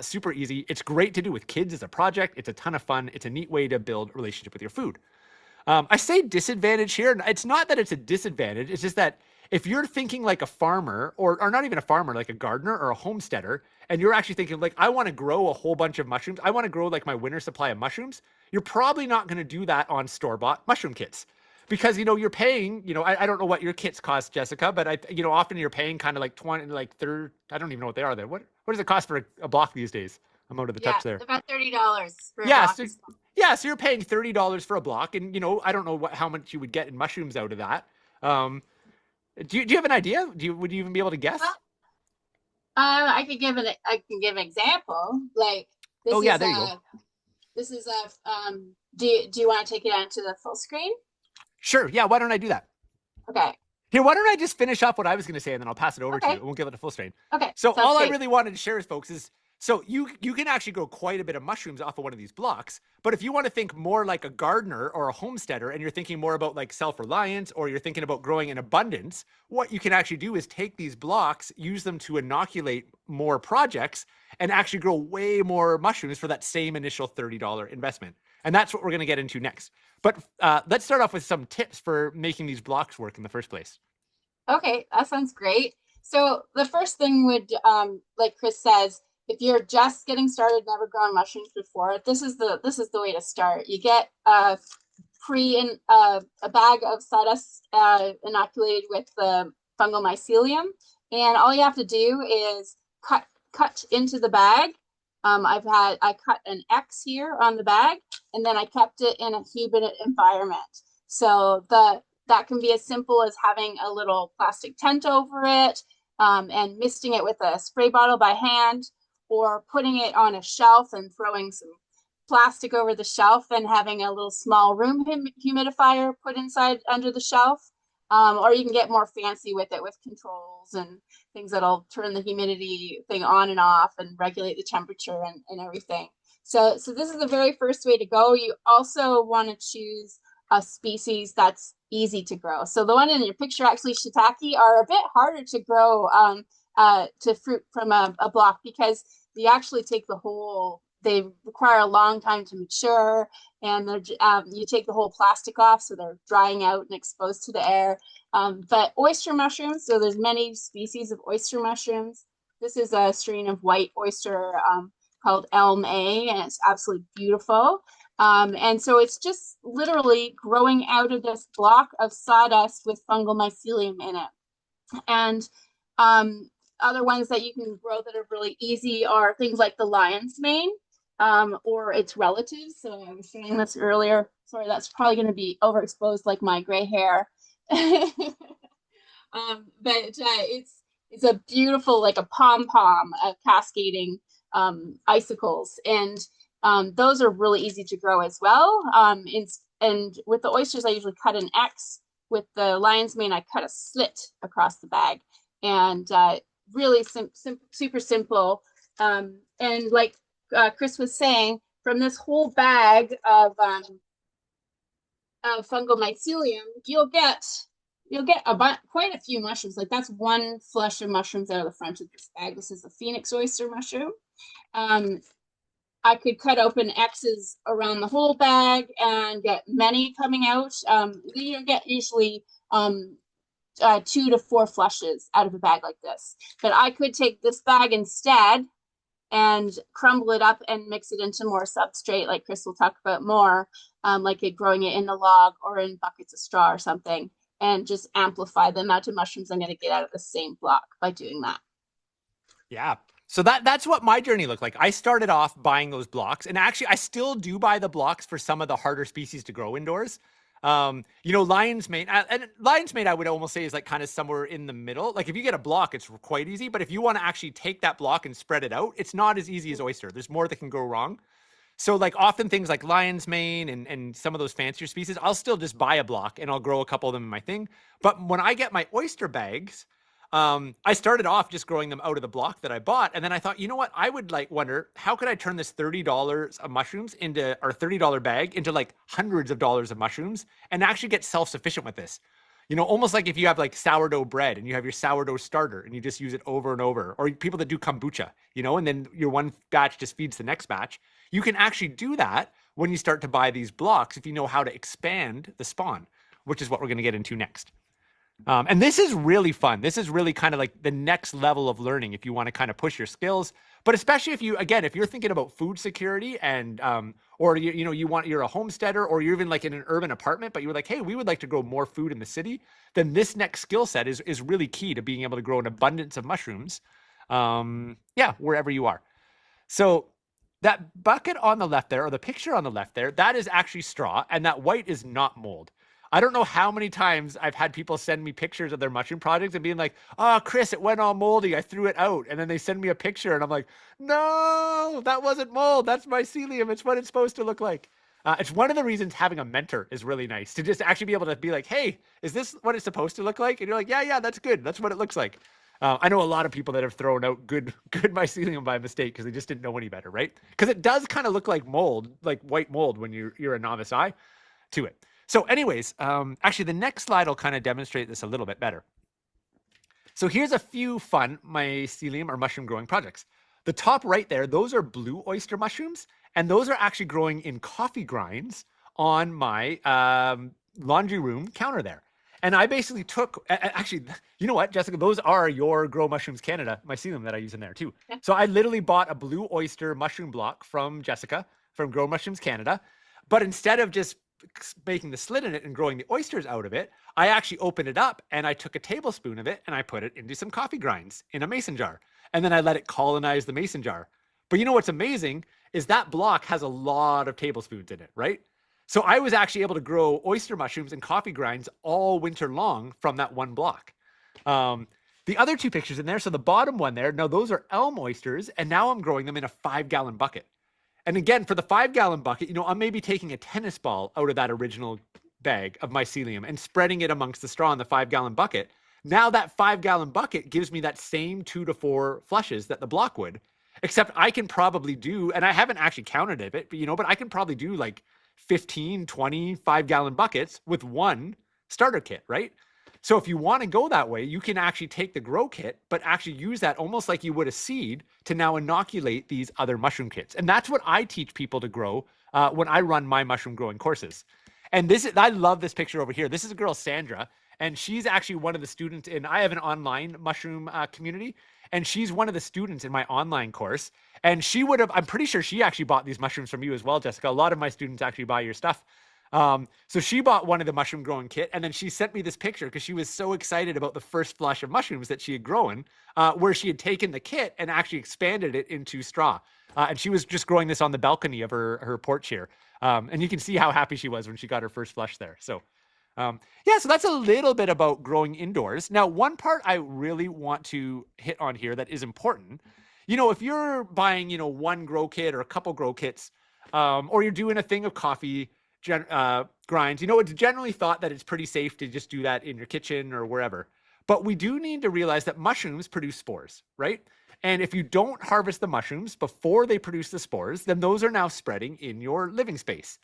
Speaker 1: Super easy. It's great to do with kids as a project. It's a ton of fun. It's a neat way to build a relationship with your food. I say disadvantage here, and it's not that it's a disadvantage. It's just that if you're thinking like a farmer, or not even a farmer, like a gardener or a homesteader, and you're actually thinking like, I want to grow a whole bunch of mushrooms. I want to grow like my winter supply of mushrooms. You're probably not going to do that on store-bought mushroom kits. Because, you're paying, I don't know what your kits cost, Jessica, but often you're paying kind of like 20, like 30, I don't even know what they are there. What does it cost for a block these days? I'm out of the touch there.
Speaker 2: About $30 for a
Speaker 1: Yeah,
Speaker 2: block.
Speaker 1: so you're paying $30 for a block, and I don't know how much you would get in mushrooms out of that. Do you have an idea? Would you even be able to guess?
Speaker 2: Well, I can give an example. Like this
Speaker 1: Oh yeah,
Speaker 2: is
Speaker 1: there you go.
Speaker 2: this is do you want to take it onto the full screen?
Speaker 1: Sure. Yeah. Why don't I do that?
Speaker 2: Okay.
Speaker 1: Here, why don't I just finish up what I was going to say, and then I'll pass it over to you,
Speaker 2: Okay.
Speaker 1: and we'll give it a full strain.
Speaker 2: Okay.
Speaker 1: So
Speaker 2: Sounds
Speaker 1: all I
Speaker 2: great.
Speaker 1: really wanted to share with folks is, so you can actually grow quite a bit of mushrooms off of one of these blocks. But if you want to think more like a gardener or a homesteader, and you're thinking more about like self-reliance, or you're thinking about growing in abundance, what you can actually do is take these blocks, use them to inoculate more projects, and actually grow way more mushrooms for that same initial $30 investment. And that's what we're going to get into next. But let's start off with some tips for making these blocks work in the first place.
Speaker 2: Okay, that sounds great. So the first thing would, like Chris says, if you're just getting started, never grown mushrooms before, this is the way to start. You get a bag of sawdust inoculated with the fungal mycelium, and all you have to do is cut into the bag. I cut an X here on the bag, and then I kept it in a humid environment. So that can be as simple as having a little plastic tent over it, and misting it with a spray bottle by hand, or putting it on a shelf and throwing some plastic over the shelf and having a little small room humidifier put inside under the shelf. Or you can get more fancy with it with controls and things that'll turn the humidity thing on and off and regulate the temperature and everything. So this is the very first way to go. You also want to choose a species that's easy to grow. So the one in your picture, actually, shiitake, are a bit harder to grow to fruit from a block, because you actually take they require a long time to mature, and you take the whole plastic off, so they're drying out and exposed to the air. But oyster mushrooms, so there's many species of oyster mushrooms. This is a strain of white oyster called Elm A, and it's absolutely beautiful. And so it's just literally growing out of this block of sawdust with fungal mycelium in it. And other ones that you can grow that are really easy are things like the lion's mane, or its relatives. So I was saying this earlier. Sorry, that's probably going to be overexposed like my gray hair. But it's a beautiful, like a pom-pom of cascading icicles. And those are really easy to grow as well. And with the oysters, I usually cut an X. With the lion's mane, I cut a slit across the bag. And really super simple. And like Chris was saying, from this whole bag of fungal mycelium, you'll get you'll get quite a few mushrooms. Like that's one flush of mushrooms out of the front of this bag. This is a Phoenix oyster mushroom. Um, I could cut open X's around the whole bag and get many coming out. You get usually 2 to 4 flushes out of a bag like this. But I could take this bag instead and crumble it up and mix it into more substrate, like Chris will talk about more, like growing it in the log or in buckets of straw or something, and just amplify the amount of mushrooms I'm going to get out of the same block by doing that.
Speaker 1: Yeah. So that's what my journey looked like. I started off buying those blocks, and actually I still do buy the blocks for some of the harder species to grow indoors. Lion's mane, and lion's mane I would almost say is like kind of somewhere in the middle. Like if you get a block, it's quite easy, but if you want to actually take that block and spread it out, it's not as easy as oyster. There's more that can go wrong. So like often things like lion's mane and some of those fancier species, I'll still just buy a block and I'll grow a couple of them in my thing. But when I get my oyster bags, I started off just growing them out of the block that I bought. And then I thought, you know what? I would like wonder, how could I turn this $30 of mushrooms into, or $30 bag into like hundreds of dollars of mushrooms and actually get self-sufficient with this? Almost like if you have like sourdough bread and you have your sourdough starter and you just use it over and over, or people that do kombucha, and then your one batch just feeds the next batch. You can actually do that when you start to buy these blocks if you know how to expand the spawn, which is what we're going to get into next. And this is really fun. This is really kind of like the next level of learning if you want to kind of push your skills. But especially if you're thinking about food security and, or you're a homesteader or you're even like in an urban apartment, but you're like, hey, we would like to grow more food in the city. Then this next skill set is really key to being able to grow an abundance of mushrooms. Wherever you are. So that bucket on the left there, or the picture on the left there, that is actually straw, and that white is not mold. I don't know how many times I've had people send me pictures of their mushroom projects and being like, oh, Chris, it went all moldy. I threw it out. And then they send me a picture and I'm like, no, that wasn't mold. That's mycelium. It's what it's supposed to look like. It's one of the reasons having a mentor is really nice, to just actually be able to be like, hey, is this what it's supposed to look like? And you're like, yeah, that's good. That's what it looks like. I know a lot of people that have thrown out good mycelium by mistake because they just didn't know any better, right? Because it does kind of look like mold, like white mold when you're a novice eye to it. So anyways, actually the next slide will kind of demonstrate this a little bit better. So here's a few fun mycelium or mushroom growing projects. The top right there, those are blue oyster mushrooms, and those are actually growing in coffee grinds on my laundry room counter there. And I basically took, actually, you know what, Jessica, those are your Grow Mushrooms Canada mycelium that I use in there too. Yeah. So I literally bought a blue oyster mushroom block from Jessica from Grow Mushrooms Canada. But instead of just making the slit in it and growing the oysters out of it, I actually opened it up and I took a tablespoon of it and I put it into some coffee grinds in a mason jar. And then I let it colonize the mason jar. But you know what's amazing is that block has a lot of tablespoons in it, right? So I was actually able to grow oyster mushrooms and coffee grinds all winter long from that one block. The other two pictures in there, so the bottom one there, now those are elm oysters, and now I'm growing them in a 5-gallon bucket. And again, for the 5-gallon bucket, I'm maybe taking a tennis ball out of that original bag of mycelium and spreading it amongst the straw in the 5-gallon bucket. Now that 5-gallon bucket gives me that same 2 to 4 flushes that the block would, except I can probably do, and I haven't actually counted it, but I can probably do like 15, 20 5-gallon buckets with one starter kit, right? So if you want to go that way, you can actually take the grow kit, but actually use that almost like you would a seed to now inoculate these other mushroom kits. And that's what I teach people to grow when I run my mushroom growing courses. And I love this picture over here. This is a girl, Sandra, and she's actually one of the students I have an online mushroom community, and she's one of the students in my online course. And I'm pretty sure she actually bought these mushrooms from you as well, Jessica. A lot of my students actually buy your stuff. So she bought one of the mushroom growing kit, and then she sent me this picture because she was so excited about the first flush of mushrooms that she had grown, where she had taken the kit and actually expanded it into straw. And she was just growing this on the balcony of her porch here. And you can see how happy she was when she got her first flush there. So so that's a little bit about growing indoors. Now, one part I really want to hit on here that is important, if you're buying, one grow kit or a couple grow kits, or you're doing a thing of coffee grinds, it's generally thought that it's pretty safe to just do that in your kitchen or wherever. But we do need to realize that mushrooms produce spores, right? And if you don't harvest the mushrooms before they produce the spores, then those are now spreading in your living space.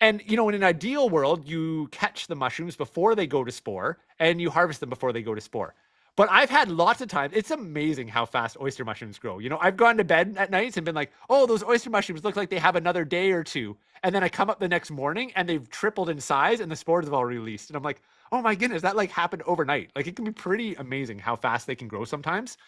Speaker 1: And, in an ideal world, you catch the mushrooms before they go to spore and you harvest them before they go to spore. But I've had lots of times. It's amazing how fast oyster mushrooms grow. I've gone to bed at nights and been like, oh, those oyster mushrooms look like they have another day or two. And then I come up the next morning and they've tripled in size and the spores have all released. And I'm like, oh my goodness, that like happened overnight. Like it can be pretty amazing how fast they can grow sometimes.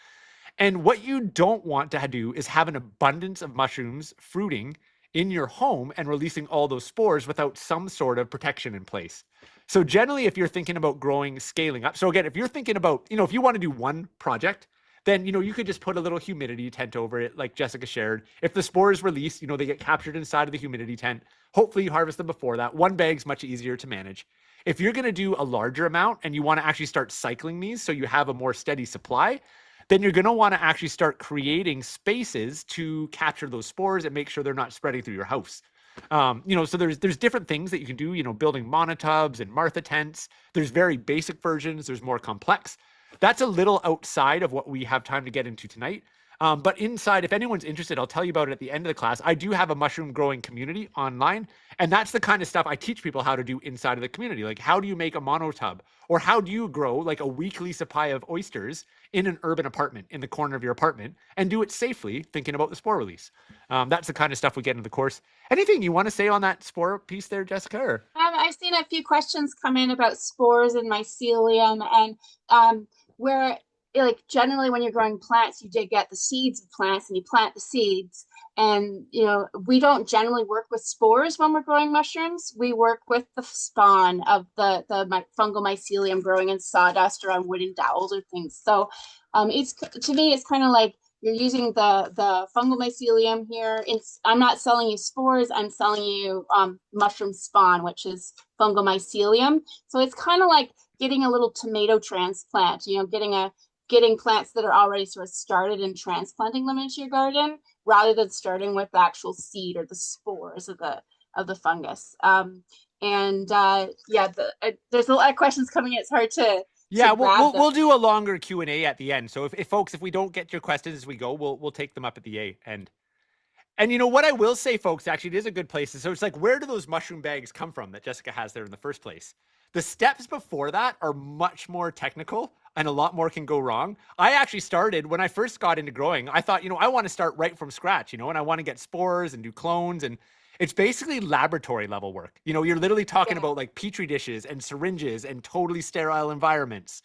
Speaker 1: And what you don't want to do is have an abundance of mushrooms fruiting in your home and releasing all those spores without some sort of protection in place. So generally, if you're thinking about growing, scaling up, so again, if you're thinking about, if you want to do one project, then, you could just put a little humidity tent over it, like Jessica shared. If the spores release, they get captured inside of the humidity tent. Hopefully you harvest them before that. One bag's much easier to manage. If you're going to do a larger amount and you want to actually start cycling these so you have a more steady supply, then you're going to want to actually start creating spaces to capture those spores and make sure they're not spreading through your house. So there's different things that you can do, building monotubs and Martha tents. There's very basic versions. There's more complex. That's a little outside of what we have time to get into tonight. But inside, if anyone's interested, I'll tell you about it at the end of the class. I do have a mushroom growing community online, and that's the kind of stuff I teach people how to do inside of the community. Like, how do you make a monotub? Or how do you grow like a weekly supply of oysters in an urban apartment in the corner of your apartment and do it safely, thinking about the spore release? That's the kind of stuff we get in the course. Anything you want to say on that spore piece there, Jessica? Or?
Speaker 2: I've seen a few questions come in about spores and mycelium, and where like generally when you're growing plants, you did get the seeds of plants and you plant the seeds. And we don't generally work with spores when we're growing mushrooms. We work with the spawn of the fungal mycelium growing in sawdust or on wooden dowels or things. So it's to me, it's kind of like you're using the fungal mycelium here. I'm not selling you spores. I'm selling you mushroom spawn, which is fungal mycelium. So it's kind of like getting a little tomato transplant. Getting plants that are already sort of started and transplanting them into your garden rather than starting with the actual seed or the spores of the fungus. There's a lot of questions coming in. It's hard to
Speaker 1: we'll do a longer Q&A at the end. So if folks, if we don't get your questions as we go, we'll take them up at the end. And what I will say, folks, actually, it is a good place. So it's like, where do those mushroom bags come from that Jessica has there in the first place? The steps before that are much more technical and a lot more can go wrong. I actually started, when I first got into growing, I thought, I want to start right from scratch, and I want to get spores and do clones. And it's basically laboratory level work. You're literally talking about like Petri dishes and syringes and totally sterile environments.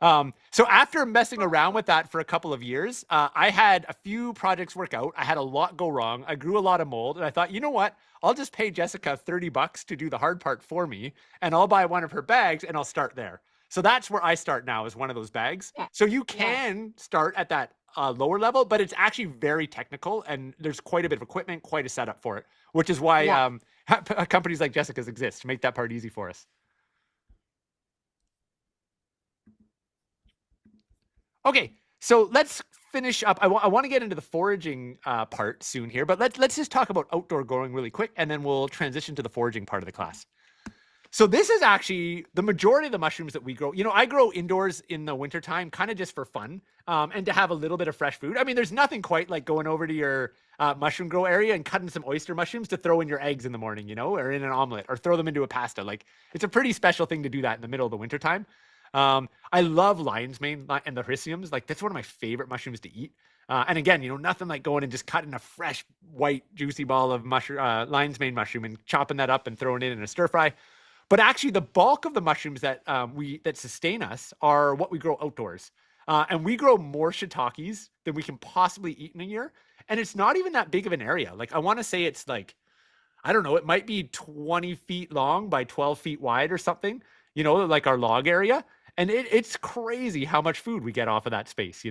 Speaker 1: So after messing around with that for a couple of years, I had a few projects work out. I had a lot go wrong. I grew a lot of mold, and I thought, you know what? I'll just pay Jessica $30 to do the hard part for me, and I'll buy one of her bags and I'll start there. So that's where I start now, is one of those bags. Yeah. So you can start at that lower level, but it's actually very technical, and there's quite a bit of equipment, quite a setup for it, which is why companies like Jessica's exist, to make that part easy for us. Okay, so let's finish up. I want to get into the foraging part soon here, but let's just talk about outdoor growing really quick, and then we'll transition to the foraging part of the class. So this is actually the majority of the mushrooms that we grow. I grow indoors in the wintertime, kind of just for fun, and to have a little bit of fresh food. I mean, there's nothing quite like going over to your mushroom grow area and cutting some oyster mushrooms to throw in your eggs in the morning, or in an omelet, or throw them into a pasta. Like, it's a pretty special thing to do that in the middle of the wintertime. I lion's mane and the hericiums. Like, that's one of my favorite mushrooms to eat. And again, nothing like going and just cutting a fresh, white, juicy ball of lion's mane mushroom and chopping that up and throwing it in a stir fry. But actually, the bulk of the mushrooms that that sustain us are what we grow outdoors. And we grow more shiitakes than we can possibly eat in a year. And it's not even that big of an area. Like, I want to say it's like, I don't know, it might be 20 feet long by 12 feet wide or something, like our log area. And it's crazy how much food we get off of that space,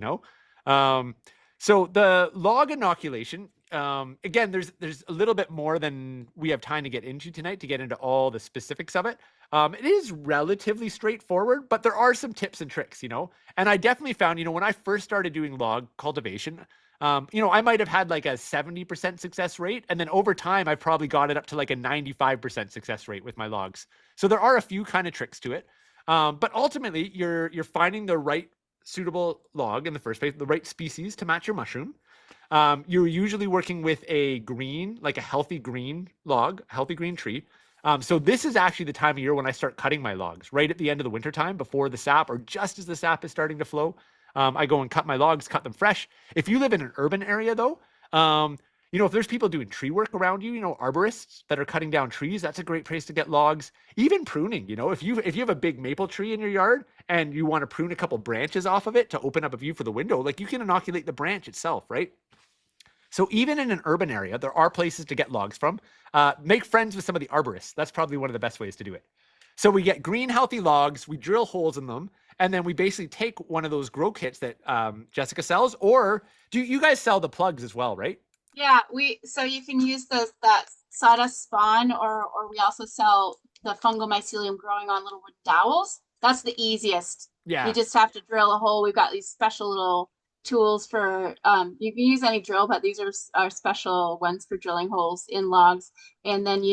Speaker 1: So the log inoculation, again, there's a little bit more than we have time to get into tonight to get into all the specifics of it. It is relatively straightforward, but there are some tips and tricks, And I definitely found, when I first started doing log cultivation, I might have had like a 70% success rate. And then over time, I probably got it up to like a 95% success rate with my logs. So there are a few kind of tricks to it. But ultimately, you're finding the right suitable log in the first place, the right species to match your mushroom. you're usually working with a green, like a healthy green log, healthy green tree. So this is actually the time of year when I start cutting my logs, right at the end of the winter time before the sap or just as the sap is starting to flow. I go and cut my logs, cut them fresh. If you live in an urban area though, if there's people doing tree work around you, arborists that are cutting down trees, that's a great place to get logs. Even pruning, if you have a big maple tree in your yard and you want to prune a couple branches off of it to open up a view for the window, like you can inoculate the branch itself, right? So even in an urban area, there are places to get logs from. Make friends with some of the arborists. That's probably one of the best ways to do it. So we get green, healthy logs, we drill holes in them, and then we basically take one of those grow kits that Jessica sells, or do you guys sell the plugs as well, right?
Speaker 2: Yeah, so you can use that sawdust spawn, or we also sell the fungal mycelium growing on little wood dowels. That's the easiest. You
Speaker 1: Yeah.
Speaker 2: just have to drill a hole. We've got these special little tools for you can use any drill, but these are special ones for drilling holes in logs. And then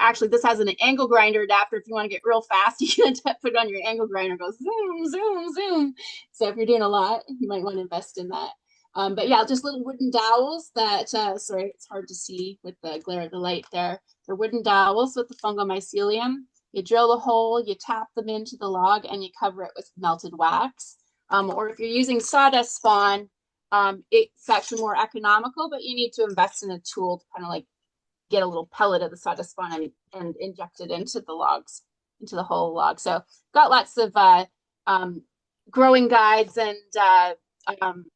Speaker 2: actually this has an angle grinder adapter. If you want to get real fast, you can put it on your angle grinder. It goes zoom, zoom, zoom. So if you're doing a lot, you might want to invest in that. But yeah, just little wooden dowels that, sorry, it's hard to see with the glare of the light there. They're wooden dowels with the fungal mycelium. You drill a hole, you tap them into the log, and you cover it with melted wax. Or if you're using sawdust spawn, it's actually more economical, but you need to invest in a tool to kind of like get a little pellet of the sawdust spawn and inject it into the logs, into the whole log. So got lots of growing guides and um,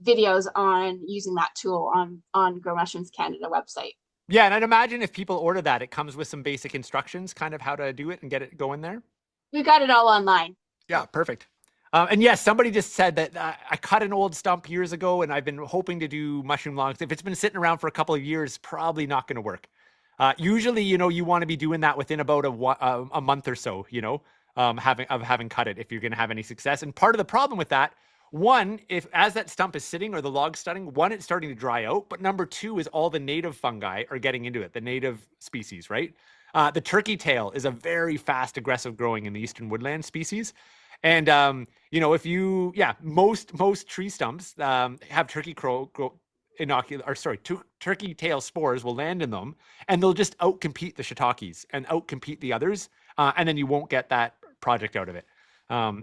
Speaker 2: videos on using that tool on Grow Mushrooms Canada website.
Speaker 1: Yeah, and I'd imagine if people order that, it comes with some basic instructions, kind of how to do it and get it going there.
Speaker 2: We've got it all online.
Speaker 1: Yeah, perfect. And yes, somebody just said that I cut an old stump years ago, and I've been hoping to do mushroom logs. If it's been sitting around for a couple of years, probably not going to work. Usually, you want to be doing that within about a month or so, having cut it if you're going to have any success. And part of the problem with that, one, if as that stump is sitting or the log's stunning, one, it's starting to dry out. But number two is all the native fungi are getting into it, the native species, right? The turkey tail is a very fast, aggressive growing in the eastern woodland species. And most tree stumps have turkey tail spores will land in them, and they'll just outcompete the shiitakes and outcompete the others, and then you won't get that project out of it.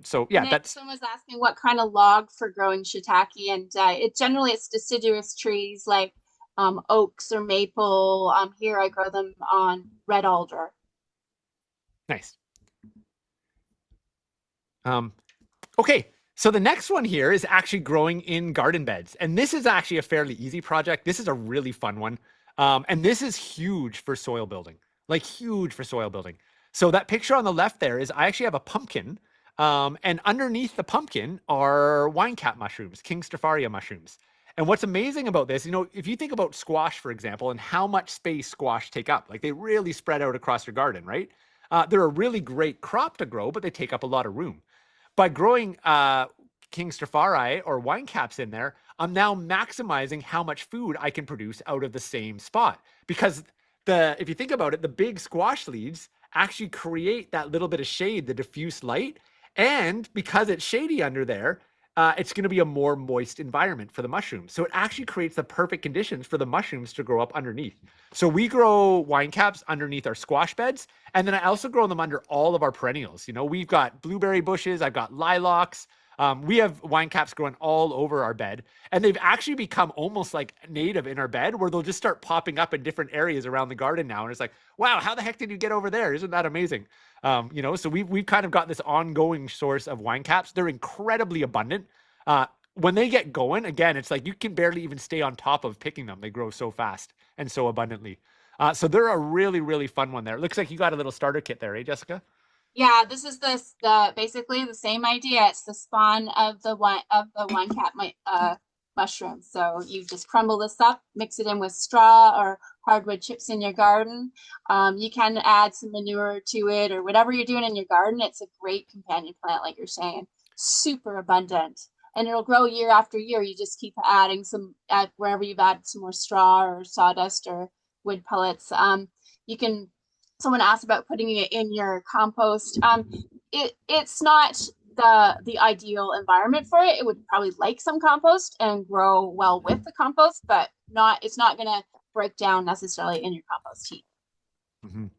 Speaker 1: So yeah,
Speaker 2: Nick,
Speaker 1: that's
Speaker 2: someone was asking what kind of log for growing shiitake, and it's deciduous trees like oaks or maple. Here I grow them on red alder.
Speaker 1: nice. Okay, so the next one here is actually growing in garden beds. And this is actually a fairly easy project. This is a really fun one. And this is huge for soil building, like huge for soil building. So that picture on the left there is I actually have a pumpkin. And underneath the pumpkin are wine cap mushrooms, King Stropharia mushrooms. And what's amazing about this, if you think about squash, for example, and how much space squash take up, like they really spread out across your garden, right? They're a really great crop to grow, but they take up a lot of room. By growing King Stropharii or wine caps in there, I'm now maximizing how much food I can produce out of the same spot. Because if you think about it, the big squash leaves actually create that little bit of shade, the diffuse light. And because it's shady under there, it's going to be a more moist environment for the mushrooms. So it actually creates the perfect conditions for the mushrooms to grow up underneath. So we grow wine caps underneath our squash beds. And then I also grow them under all of our perennials. We've got blueberry bushes. I've got lilacs. We have wine caps growing all over our bed. And they've actually become almost like native in our bed, where they'll just start popping up in different areas around the garden now. And it's like, wow, how the heck did you get over there? Isn't that amazing? So we've kind of got this ongoing source of wine caps. They're incredibly abundant. When they get going, again, it's like you can barely even stay on top of picking them. They grow so fast and so abundantly. So they're a really, really fun one there. It looks like you got a little starter kit there, eh, Jessica?
Speaker 2: Yeah, this is the basically the same idea. It's the spawn of the wine cap mushroom. So you just crumble this up, mix it in with straw or hardwood chips in your garden. You can add some manure to it or whatever you're doing in your garden. It's a great companion plant, like you're saying. Super abundant. And it'll grow year after year. You just keep adding wherever you've added some more straw or sawdust or wood pellets. You can Someone asked about putting it in your compost. It's not the ideal environment for it. It would probably like some compost and grow well with the compost, but not it's not gonna break down necessarily in your compost heap.
Speaker 1: Mhm.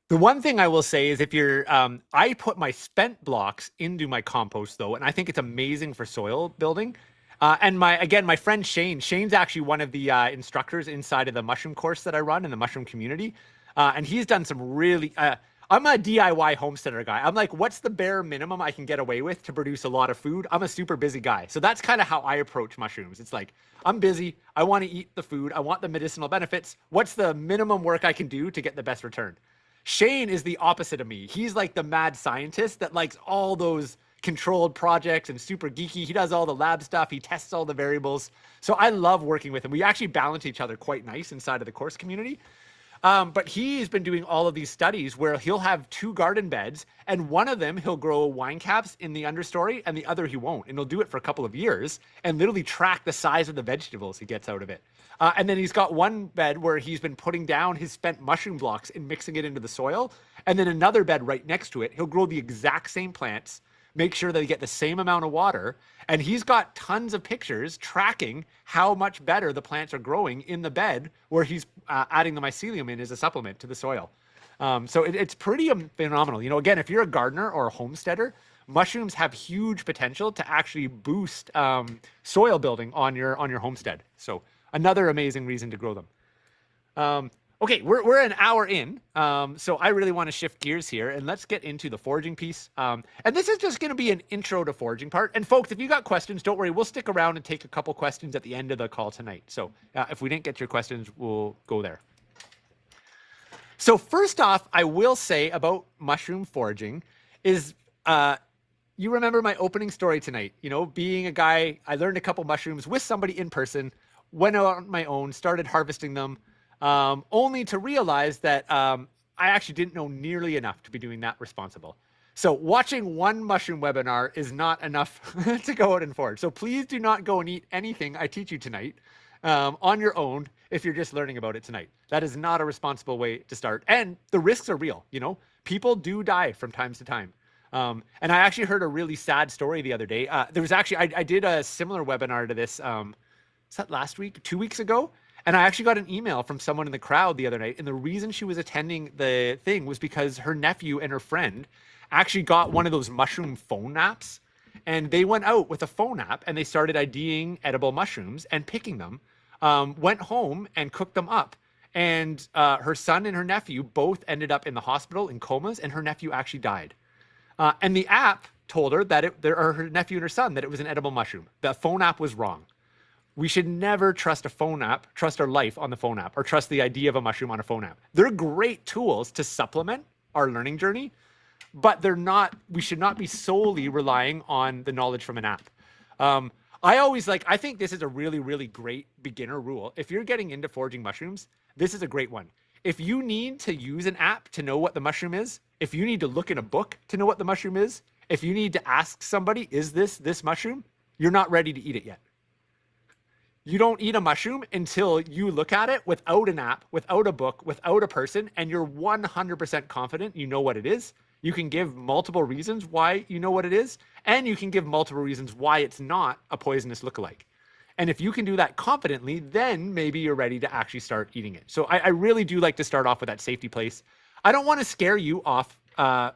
Speaker 1: The one thing I will say is if you're, I put my spent blocks into my compost though, and I think it's amazing for soil building. And my friend Shane's actually one of the instructors inside of the mushroom course that I run in the mushroom community. And he's done some really, I'm a DIY homesteader guy. I'm like, what's the bare minimum I can get away with to produce a lot of food? I'm a super busy guy. So that's kind of how I approach mushrooms. It's like, I'm busy. I want to eat the food. I want the medicinal benefits. What's the minimum work I can do to get the best return? Shane is the opposite of me. He's like the mad scientist that likes all those controlled projects and super geeky. He does all the lab stuff. He tests all the variables. So I love working with him. We actually balance each other quite nice inside of the course community. But he's been doing all of these studies where he'll have 2 garden beds, and one of them he'll grow wine caps in the understory, and the other he won't. And he'll do it for a couple of years and literally track the size of the vegetables he gets out of it. And then he's got one bed where he's been putting down his spent mushroom blocks and mixing it into the soil. And then another bed right next to it, he'll grow the exact same plants, make sure they get the same amount of water. And he's got tons of pictures tracking how much better the plants are growing in the bed where he's adding the mycelium in as a supplement to the soil. So it's pretty phenomenal. You know, again, if you're a gardener or a homesteader, mushrooms have huge potential to actually boost soil building on your homestead. So another amazing reason to grow them. Okay, we're an hour in, so I really want to shift gears here, and let's get into the foraging piece. And this is just going to be an intro to foraging part. And folks, if you got questions, don't worry, we'll stick around and take a couple questions at the end of the call tonight. So if we didn't get your questions, we'll go there. So first off, I will say about mushroom foraging is, you remember my opening story tonight, you know, being a guy, I learned a couple mushrooms with somebody in person, went out on my own, started harvesting them, only to realize that I actually didn't know nearly enough to be doing that responsible. So watching one mushroom webinar is not enough to go out and forage. So please do not go and eat anything I teach you tonight on your own if you're just learning about it tonight. That is not a responsible way to start. And the risks are real, you know? People do die from time to time. And I actually heard a really sad story the other day. There was actually, I did a similar webinar to this, is that last week, 2 weeks ago? And I actually got an email from someone in the crowd the other night. And the reason she was attending the thing was because her nephew and her friend actually got one of those mushroom phone apps. And they went out with a phone app and they started IDing edible mushrooms and picking them, went home and cooked them up. And her son and her nephew both ended up in the hospital in comas, and her nephew actually died. And the app told her that or her nephew and her son, that it was an edible mushroom. The phone app was wrong. We should never trust a phone app, trust our life on the phone app, or trust the idea of a mushroom on a phone app. They're great tools to supplement our learning journey, but we should not be solely relying on the knowledge from an app. I think this is a really, really great beginner rule. If you're getting into foraging mushrooms, this is a great one. If you need to use an app to know what the mushroom is, if you need to look in a book to know what the mushroom is, if you need to ask somebody, is this mushroom? You're not ready to eat it yet. You don't eat a mushroom until you look at it without an app, without a book, without a person, and you're 100% confident you know what it is. You can give multiple reasons why you know what it is, and you can give multiple reasons why it's not a poisonous lookalike. And if you can do that confidently, then maybe you're ready to actually start eating it. So I really do like to start off with that safety place. I don't want to scare you off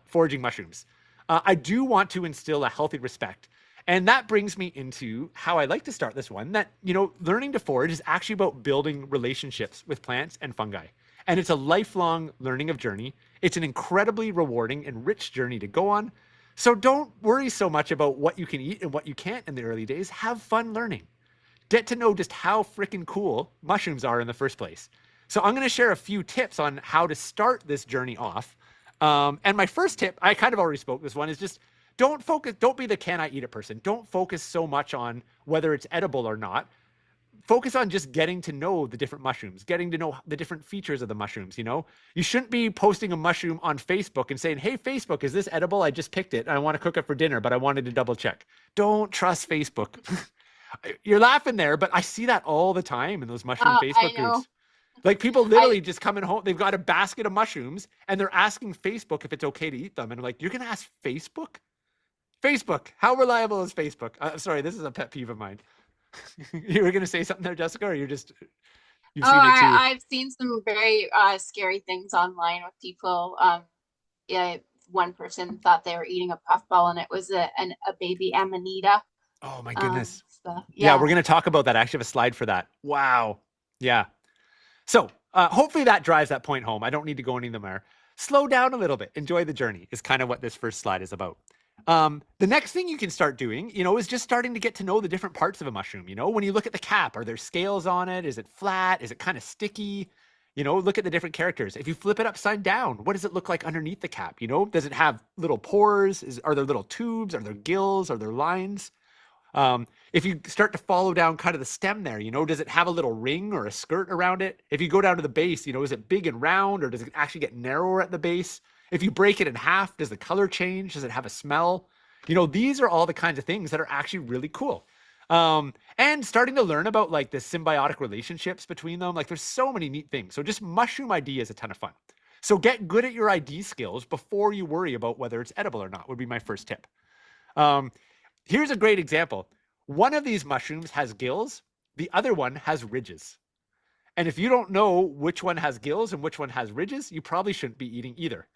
Speaker 1: foraging mushrooms. I do want to instill a healthy respect. And that brings me into how I like to start this one, that, you know, learning to forage is actually about building relationships with plants and fungi. And it's a lifelong learning of journey. It's an incredibly rewarding and rich journey to go on. So don't worry so much about what you can eat and what you can't in the early days. Have fun learning. Get to know just how freaking cool mushrooms are in the first place. So I'm going to share a few tips on how to start this journey off. And my first tip, I kind of already spoke this one, is just don't be the can I eat it person. Don't focus so much on whether it's edible or not. Focus on just getting to know the different mushrooms, getting to know the different features of the mushrooms, you know? You shouldn't be posting a mushroom on Facebook and saying, hey, Facebook, is this edible? I just picked it. I want to cook it for dinner, but I wanted to double check. Don't trust Facebook. You're laughing there, but I see that all the time in those mushroom Facebook groups. Like people
Speaker 2: I
Speaker 1: literally just coming home, they've got a basket of mushrooms and they're asking Facebook if it's okay to eat them. And I'm like, you're going to ask Facebook? Facebook, how reliable is Facebook? Sorry, this is a pet peeve of mine. You were going to say something there, Jessica, or you've
Speaker 2: Oh,
Speaker 1: seen it too?
Speaker 2: I've seen some very scary things online with people. Yeah, one person thought they were eating a puffball and it was a baby amanita.
Speaker 1: Oh my goodness.
Speaker 2: So
Speaker 1: Yeah,
Speaker 2: yeah.
Speaker 1: we're going to talk about that. I actually have a slide for that. Wow. Yeah. So hopefully that drives that point home. I don't need to go any more. Slow down a little bit. Enjoy the journey is kind of what this first slide is about. The next thing you can start doing, is just starting to get to know the different parts of a mushroom. When you look at the cap, are there scales on it? Is it flat? Is it kind of sticky? Look at the different characters. If you flip it upside down, what does it look like underneath the cap? Does it have little pores? Are there little tubes? Are there gills? Are there lines? If you start to follow down kind of the stem there, does it have a little ring or a skirt around it? If you go down to the base, is it big and round or does it actually get narrower at the base? If you break it in half, does the color change? Does it have a smell? These are all the kinds of things that are actually really cool. And starting to learn about like the symbiotic relationships between them. Like there's so many neat things. So just mushroom ID is a ton of fun. So get good at your ID skills before you worry about whether it's edible or not would be my first tip. Here's a great example. One of these mushrooms has gills. The other one has ridges. And if you don't know which one has gills and which one has ridges, you probably shouldn't be eating either.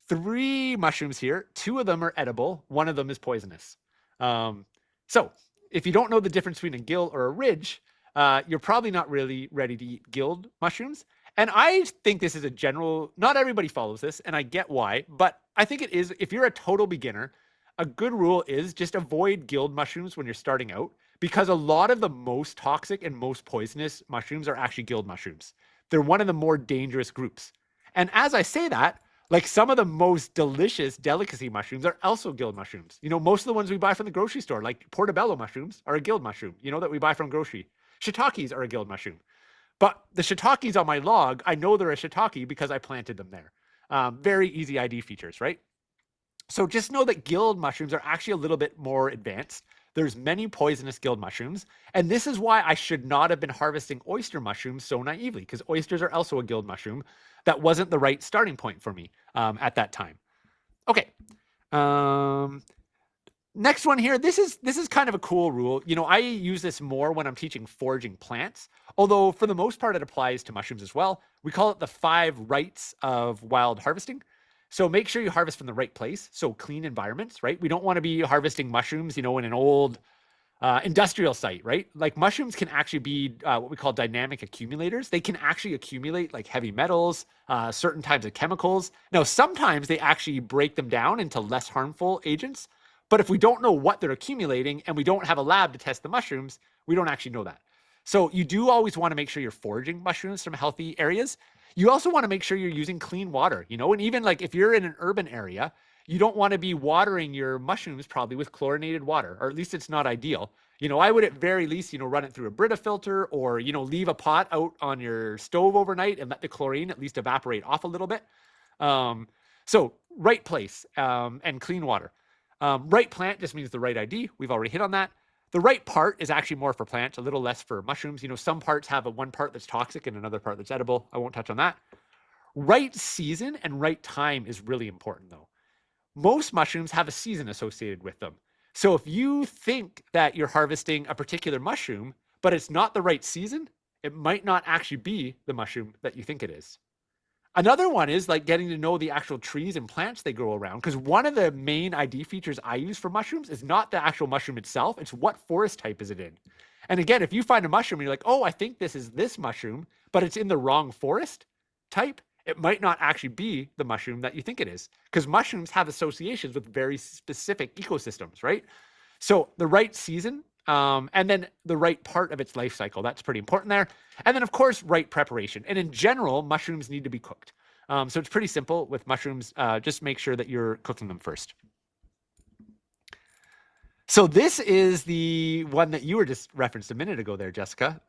Speaker 1: 3 mushrooms here. 2 of them are edible. 1 of them is poisonous. So if you don't know the difference between a gill or a ridge, you're probably not really ready to eat gilled mushrooms. And I think this is a general, not everybody follows this, and I get why, but I think it is, if you're a total beginner, a good rule is just avoid gilled mushrooms when you're starting out, because a lot of the most toxic and most poisonous mushrooms are actually gilled mushrooms. They're one of the more dangerous groups. And as I say that, like some of the most delicious delicacy mushrooms are also gilled mushrooms. Most of the ones we buy from the grocery store, like portobello mushrooms, are a gilled mushroom, that we buy from grocery. Shiitakes are a gilled mushroom. But the shiitakes on my log, I know they're a shiitake because I planted them there. Very easy ID features, right? So just know that gilled mushrooms are actually a little bit more advanced. There's many poisonous gilled mushrooms. And this is why I should not have been harvesting oyster mushrooms so naively, because oysters are also a gilled mushroom. That wasn't the right starting point for me at that time. Okay. Next one here. This is kind of a cool rule. I use this more when I'm teaching foraging plants, although for the most part it applies to mushrooms as well. We call it the 5 rights of wild harvesting. So make sure you harvest from the right place. So clean environments, right? We don't want to be harvesting mushrooms, in an old industrial site, right? Like mushrooms can actually be what we call dynamic accumulators. They can actually accumulate like heavy metals, certain types of chemicals. Now, sometimes they actually break them down into less harmful agents. But if we don't know what they're accumulating and we don't have a lab to test the mushrooms, we don't actually know that. So you do always want to make sure you're foraging mushrooms from healthy areas. You also want to make sure you're using clean water, and even like if you're in an urban area, you don't want to be watering your mushrooms probably with chlorinated water, or at least it's not ideal. I would at very least, run it through a Brita filter or, leave a pot out on your stove overnight and let the chlorine at least evaporate off a little bit. So right place and clean water. Right plant just means the right ID. We've already hit on that. The right part is actually more for plants, a little less for mushrooms. Some parts have one part that's toxic and another part that's edible. I won't touch on that. Right season and right time is really important, though. Most mushrooms have a season associated with them. So if you think that you're harvesting a particular mushroom, but it's not the right season, it might not actually be the mushroom that you think it is. Another one is like getting to know the actual trees and plants they grow around. Because one of the main ID features I use for mushrooms is not the actual mushroom itself. It's what forest type is it in. And again, if you find a mushroom and you're like, oh, I think this is this mushroom, but it's in the wrong forest type, it might not actually be the mushroom that you think it is. Because mushrooms have associations with very specific ecosystems, right? So the right season and then the right part of its life cycle. That's pretty important there. And then, of course, right preparation. And in general, mushrooms need to be cooked. So it's pretty simple with mushrooms. Just make sure that you're cooking them first. So this is the one that you were just referenced a minute ago there, Jessica.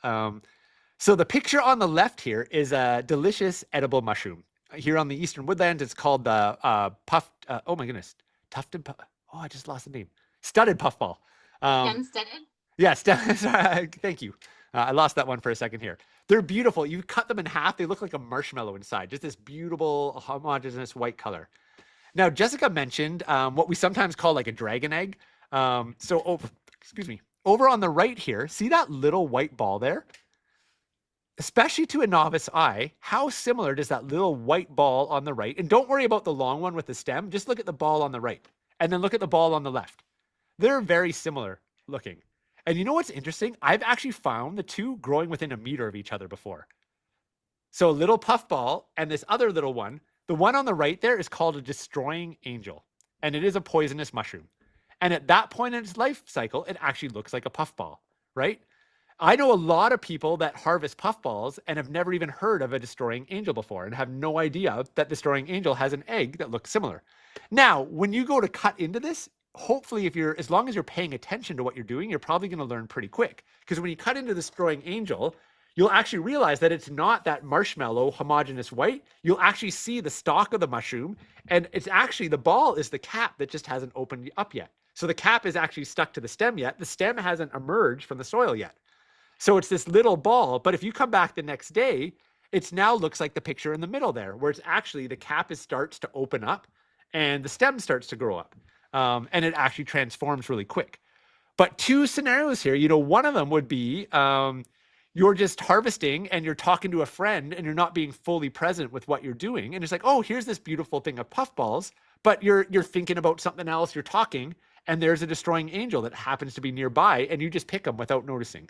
Speaker 1: So the picture on the left here is a delicious edible mushroom. Here on the Eastern Woodlands, it's called the puffed, oh my goodness, tufted, oh, I just lost the name. Studded puffball.
Speaker 2: Instead.
Speaker 1: Yeah, sorry, thank you. I lost that one for a second here. They're beautiful. You cut them in half. They look like a marshmallow inside, just this beautiful homogeneous white color. Now, Jessica mentioned what we sometimes call like a dragon egg. Excuse me. Over on the right here, see that little white ball there? Especially to a novice eye, how similar does that little white ball on the right? And don't worry about the long one with the stem. Just look at the ball on the right and then look at the ball on the left. They're very similar looking. And you know what's interesting? I've actually found the two growing within a meter of each other before. So a little puffball and this other little one, the one on the right there is called a destroying angel, and it is a poisonous mushroom. And at that point in its life cycle, it actually looks like a puffball, right? I know a lot of people that harvest puffballs and have never even heard of a destroying angel before and have no idea that destroying angel has an egg that looks similar. Now, when you go to cut into this, hopefully as long as you're paying attention to what you're doing, you're probably going to learn pretty quick. Because when you cut into the destroying angel, you'll actually realize that it's not that marshmallow homogeneous white. You'll actually see the stalk of the mushroom, and it's actually the ball is the cap that just hasn't opened up yet. So the cap is actually stuck to the stem yet. The stem hasn't emerged from the soil yet. So it's this little ball, but if you come back the next day, it now looks like the picture in the middle there, where it's actually the cap starts to open up and the stem starts to grow up. And it actually transforms really quick. But two scenarios here, one of them would be you're just harvesting and you're talking to a friend and you're not being fully present with what you're doing. And it's like, oh, here's this beautiful thing of puffballs, but you're thinking about something else, you're talking, and there's a destroying angel that happens to be nearby and you just pick them without noticing.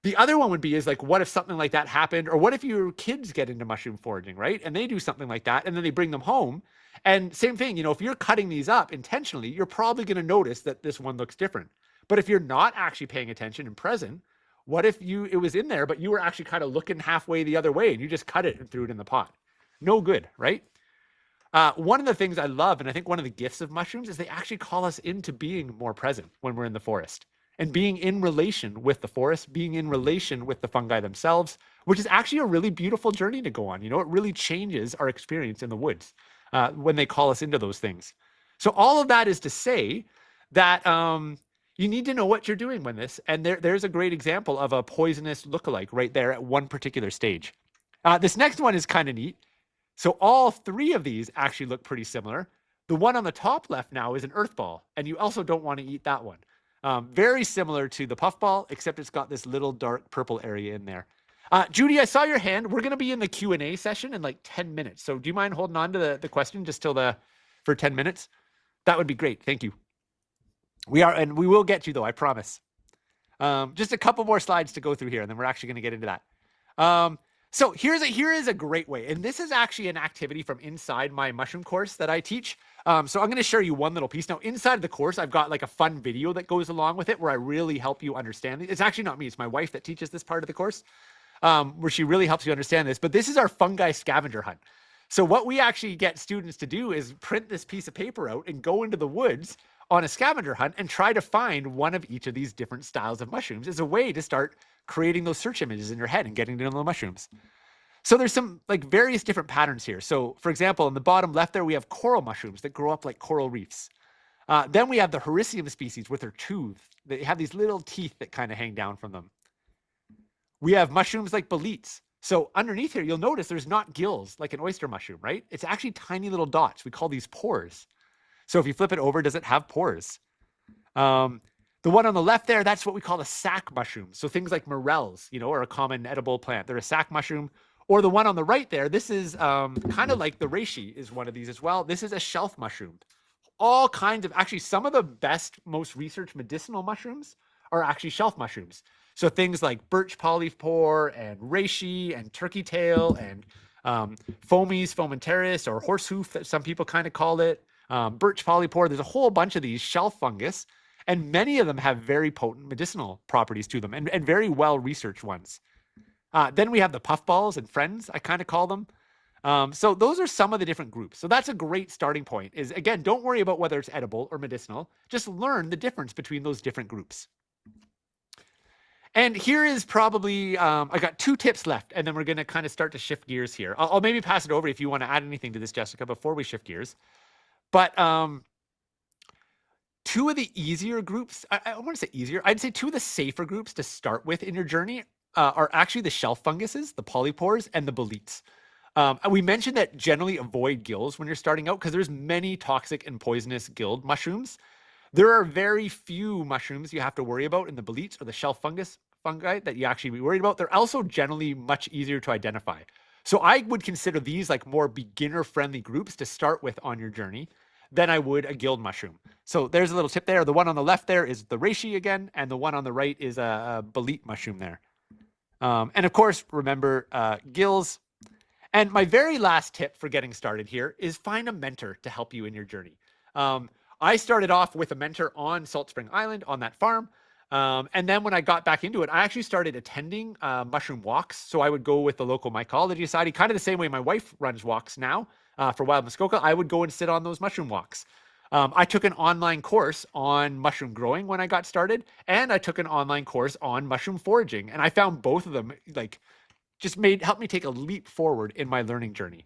Speaker 1: The other one would be what if something like that happened? Or what if your kids get into mushroom foraging, right? And they do something like that and then they bring them home. And same thing, if you're cutting these up intentionally, you're probably going to notice that this one looks different. But if you're not actually paying attention and present, what if it was in there, but you were actually kind of looking halfway the other way and you just cut it and threw it in the pot? No good, right? One of the things I love, and I think one of the gifts of mushrooms, is they actually call us into being more present when we're in the forest. And being in relation with the forest, being in relation with the fungi themselves, which is actually a really beautiful journey to go on. It really changes our experience in the woods when they call us into those things. So all of that is to say that you need to know what you're doing when this, and there's a great example of a poisonous lookalike right there at one particular stage. This next one is kind of neat. So all three of these actually look pretty similar. The one on the top left now is an earth ball, and you also don't want to eat that one. Very similar to the puffball, except it's got this little dark purple area in there. Judy, I saw your hand. We're going to be in the Q&A session in like 10 minutes. So do you mind holding on to the question just for 10 minutes? That would be great. Thank you. We will get you though, I promise. Just a couple more slides to go through here, and then we're actually going to get into that. So here is a great way, and this is actually an activity from inside my mushroom course that I teach. So I'm going to share you one little piece. Now, inside the course, I've got like a fun video that goes along with it where I really help you understand it. It's actually not me. It's my wife that teaches this part of the course, where she really helps you understand this. But this is our fungi scavenger hunt. So what we actually get students to do is print this piece of paper out and go into the woods on a scavenger hunt and try to find one of each of these different styles of mushrooms as a way to start creating those search images in your head and getting to know the mushrooms. So there's some various different patterns here. So for example, in the bottom left there, we have coral mushrooms that grow up like coral reefs. Then we have the Hericium species with their tooth. They have these little teeth that kind of hang down from them. We have mushrooms like boletes. So underneath here, you'll notice there's not gills like an oyster mushroom, right? It's actually tiny little dots. We call these pores. So if you flip it over, does it have pores? The one on the left there, that's what we call a sac mushroom. So things like morels, are a common edible plant. They're a sac mushroom. Or the one on the right there, this is kind of like the reishi is one of these as well. This is a shelf mushroom. All kinds of, actually some of the best, most researched medicinal mushrooms are actually shelf mushrooms. So things like birch polypore and reishi and turkey tail and fomes fomentaris or horsehoof that some people kind of call it. Birch polypore, there's a whole bunch of these shelf fungus, and many of them have very potent medicinal properties to them and very well-researched ones. Then we have the puffballs and friends, I kind of call them. So those are some of the different groups. So that's a great starting point is, again, don't worry about whether it's edible or medicinal. Just learn the difference between those different groups. And here is probably, I got 2 tips left, and then we're going to kind of start to shift gears here. I'll maybe pass it over if you want to add anything to this, Jessica, before we shift gears. But two of the easier groups, I want to say easier, I'd say two of the safer groups to start with in your journey are actually the shelf funguses, the polypores, and the boletes. We mentioned that generally avoid gills when you're starting out because there's many toxic and poisonous gilled mushrooms. There are very few mushrooms you have to worry about in the boletes or the shelf fungi that you actually be worried about. They're also generally much easier to identify. So I would consider these like more beginner-friendly groups to start with on your journey than I would a gilled mushroom. So there's a little tip there. The one on the left there is the reishi again, and the one on the right is a bolete mushroom there. And of course, remember gills. And my very last tip for getting started here is find a mentor to help you in your journey. I started off with a mentor on Salt Spring Island on that farm. And then when I got back into it, I actually started attending mushroom walks. So I would go with the local mycology society, kind of the same way my wife runs walks now for Wild Muskoka. I would go and sit on those mushroom walks. I took an online course on mushroom growing when I got started, and I took an online course on mushroom foraging. And I found both of them like just helped me take a leap forward in my learning journey.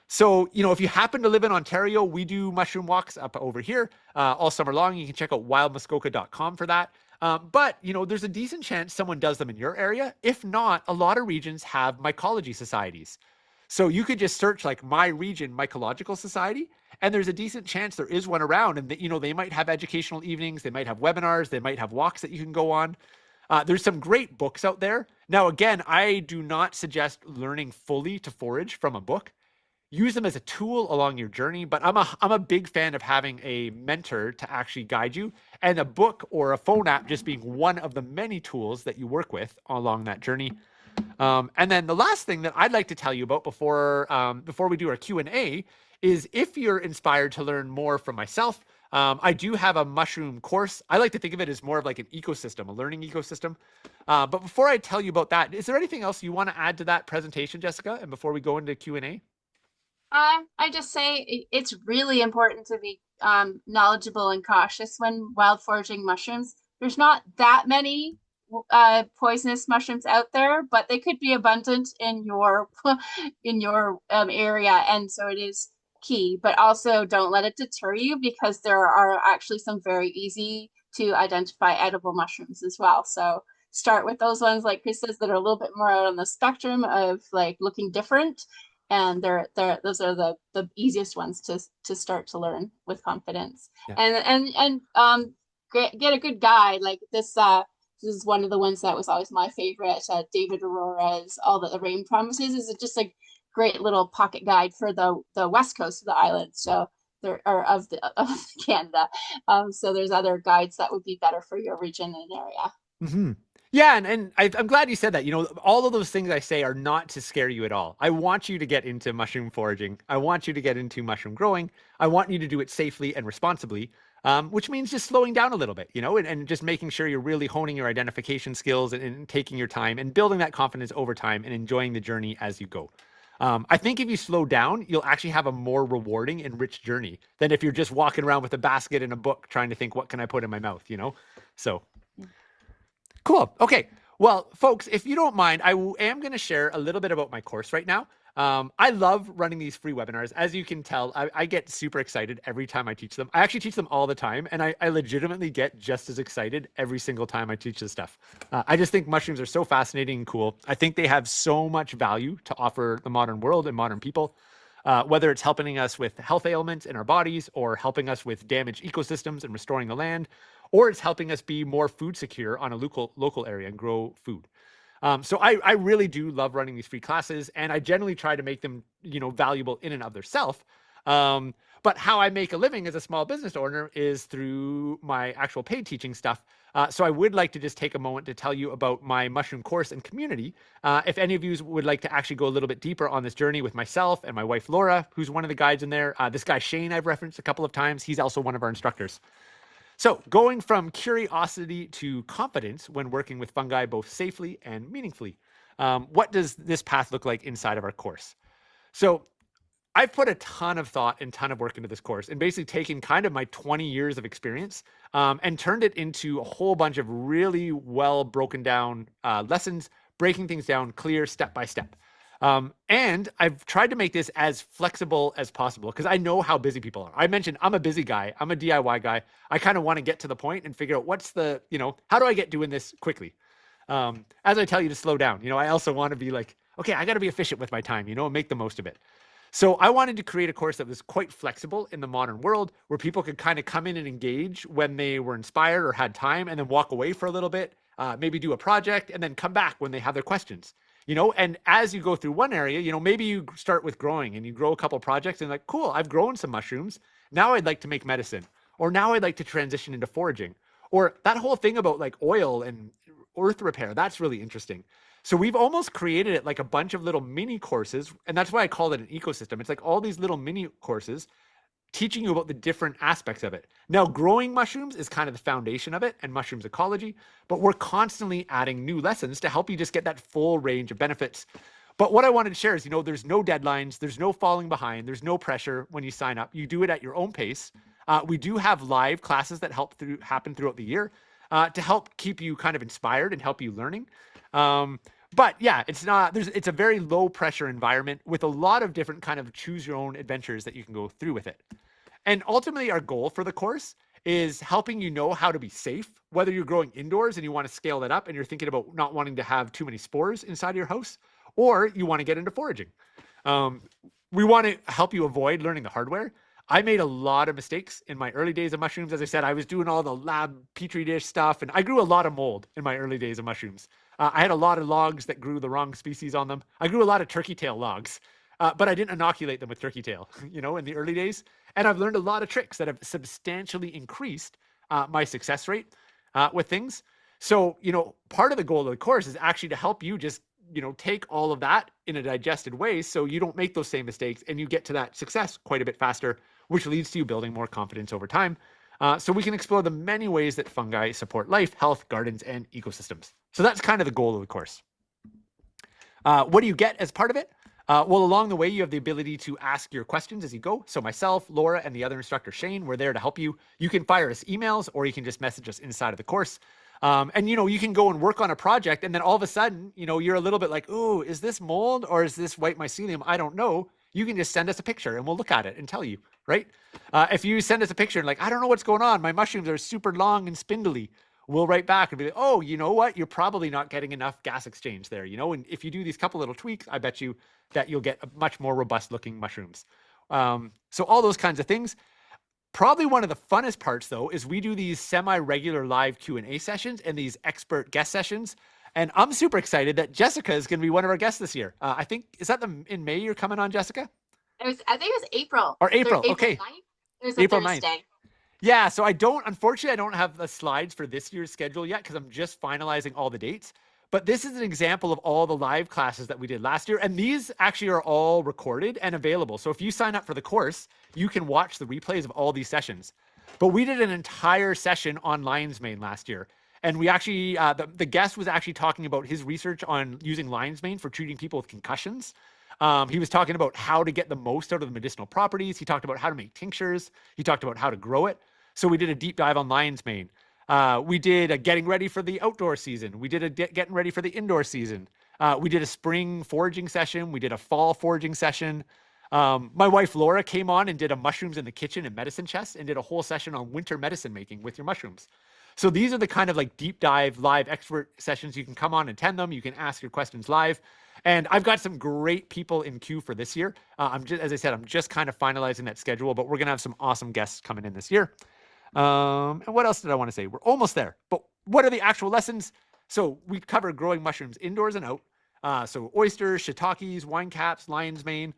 Speaker 1: So, if you happen to live in Ontario, we do mushroom walks up over here all summer long. You can check out wildmuskoka.com for that. But, there's a decent chance someone does them in your area. If not, a lot of regions have mycology societies. So you could just search like my region mycological society, and there's a decent chance there is one around. And, they might have educational evenings. They might have webinars. They might have walks that you can go on. There's some great books out there. Now, again, I do not suggest learning fully to forage from a book. Use them as a tool along your journey, but I'm a big fan of having a mentor to actually guide you, and a book or a phone app just being one of the many tools that you work with along that journey. And then the last thing that I'd like to tell you about before we do our Q&A is if you're inspired to learn more from myself, I do have a mushroom course. I like to think of it as more of like an ecosystem, a learning ecosystem. But before I tell you about that, is there anything else you want to add to that presentation, Jessica? And before we go into Q&A?
Speaker 2: I just say it's really important to be knowledgeable and cautious when wild foraging mushrooms. There's not that many poisonous mushrooms out there, but they could be abundant in your area, and so it is key. But also don't let it deter you because there are actually some very easy to identify edible mushrooms as well. So start with those ones, like Chris says, that are a little bit more out on the spectrum of like looking different, and those are the easiest ones to start to learn with confidence.
Speaker 1: Yeah.
Speaker 2: And get a good guide like this. This is one of the ones that was always my favorite. David Aurora's All That the Rain Promises is just a great little pocket guide for the west coast of the island. So there are of Canada. So there's other guides that would be better for your region and area.
Speaker 1: Mm-hmm. Yeah, and I'm glad you said that. All of those things I say are not to scare you at all. I want you to get into mushroom foraging. I want you to get into mushroom growing. I want you to do it safely and responsibly, which means just slowing down a little bit, and just making sure you're really honing your identification skills and taking your time and building that confidence over time and enjoying the journey as you go. I think if you slow down, you'll actually have a more rewarding and rich journey than if you're just walking around with a basket and a book trying to think, what can I put in my mouth, So... Cool. Okay. Well, folks, if you don't mind, I am going to share a little bit about my course right now. I love running these free webinars. As you can tell, I get super excited every time I teach them. I actually teach them all the time, and I legitimately get just as excited every single time I teach this stuff. I just think mushrooms are so fascinating and cool. I think they have so much value to offer the modern world and modern people. Whether it's helping us with health ailments in our bodies, or helping us with damaged ecosystems and restoring the land, or it's helping us be more food secure on a local area and grow food. So I really do love running these free classes, and I generally try to make them, valuable in and of themselves. But how I make a living as a small business owner is through my actual paid teaching stuff. So I would like to just take a moment to tell you about my mushroom course and community. If any of you would like to actually go a little bit deeper on this journey with myself and my wife, Laura, who's one of the guides in there. This guy, Shane, I've referenced a couple of times. He's also one of our instructors. So going from curiosity to confidence when working with fungi, both safely and meaningfully. What does this path look like inside of our course? So I've put a ton of thought and ton of work into this course, and basically taken kind of my 20 years of experience and turned it into a whole bunch of really well broken down lessons, breaking things down clear step by step. And I've tried to make this as flexible as possible because I know how busy people are. I mentioned I'm a busy guy. I'm a DIY guy. I kind of want to get to the point and figure out what's the, how do I get doing this quickly? As I tell you to slow down, I also want to be like, okay, I got to be efficient with my time, and make the most of it. So I wanted to create a course that was quite flexible in the modern world where people could kind of come in and engage when they were inspired or had time and then walk away for a little bit, maybe do a project and then come back when they have their questions. And as you go through one area, maybe you start with growing and you grow a couple projects and like, cool, I've grown some mushrooms. Now I'd like to make medicine, or now I'd like to transition into foraging, or that whole thing about like oil and earth repair. That's really interesting. So we've almost created it like a bunch of little mini courses. And that's why I call it an ecosystem. It's like all these little mini courses teaching you about the different aspects of it. Now, growing mushrooms is kind of the foundation of it and mushrooms ecology, but we're constantly adding new lessons to help you just get that full range of benefits. But what I wanted to share is, there's no deadlines, there's no falling behind, there's no pressure when you sign up. You do it at your own pace. We do have live classes that happen throughout the year to help keep you kind of inspired and help you learning. But yeah, it's a very low pressure environment with a lot of different kind of choose your own adventures that you can go through with it. And ultimately our goal for the course is helping you know how to be safe, whether you're growing indoors and you want to scale that up and you're thinking about not wanting to have too many spores inside of your house, or you want to get into foraging. We want to help you avoid learning the hardware. I made a lot of mistakes in my early days of mushrooms. As I said, I was doing all the lab petri dish stuff, and I grew a lot of mold in my early days of mushrooms. I had a lot of logs that grew the wrong species on them. I grew a lot of turkey tail logs, but I didn't inoculate them with turkey tail, in the early days. And I've learned a lot of tricks that have substantially increased my success rate with things. So, part of the goal of the course is actually to help you just, take all of that in a digested way so you don't make those same mistakes and you get to that success quite a bit faster, which leads to you building more confidence over time. So we can explore the many ways that fungi support life, health, gardens, and ecosystems. So that's kind of the goal of the course. What do you get as part of it? Well, along the way, you have the ability to ask your questions as you go. So myself, Laura, and the other instructor, Shane, we're there to help you. You can fire us emails or you can just message us inside of the course. And, you can go and work on a project and then all of a sudden, you're a little bit like, oh, is this mold or is this white mycelium? I don't know. You can just send us a picture and we'll look at it and tell you, right? If you send us a picture and like, I don't know what's going on. My mushrooms are super long and spindly. We'll write back and be like, oh, you know what? You're probably not getting enough gas exchange there, and if you do these couple little tweaks, I bet you that you'll get much more robust looking mushrooms. So all those kinds of things. Probably one of the funnest parts, though, is we do these semi-regular live Q&A sessions and these expert guest sessions. And I'm super excited that Jessica is going to be one of our guests this year. I think, is that in May you're coming on, Jessica?
Speaker 2: I think it was April.
Speaker 1: Or April, okay.
Speaker 2: 9th? It was a
Speaker 1: April
Speaker 2: Thursday.
Speaker 1: 9th. Yeah, so unfortunately, I don't have the slides for this year's schedule yet because I'm just finalizing all the dates. But this is an example of all the live classes that we did last year. And these actually are all recorded and available. So if you sign up for the course, you can watch the replays of all these sessions. But we did an entire session on lion's mane last year. And we actually, the guest was actually talking about his research on using lion's mane for treating people with concussions. He was talking about how to get the most out of the medicinal properties. He talked about how to make tinctures. He talked about how to grow it. So we did a deep dive on lion's mane. We did a getting ready for the outdoor season. We did a getting ready for the indoor season. We did a spring foraging session. We did a fall foraging session. My wife, Laura, came on and did a mushrooms in the kitchen and medicine chest and did a whole session on winter medicine making with your mushrooms. So these are the kind of like deep dive live expert sessions. You can come on and attend them. You can ask your questions live. And I've got some great people in queue for this year. As I said, I'm just kind of finalizing that schedule, but we're going to have some awesome guests coming in this year. And what else did I want to say? We're almost there, but what are the actual lessons? So we cover growing mushrooms indoors and out. So oysters, shiitakes, wine caps, lion's mane.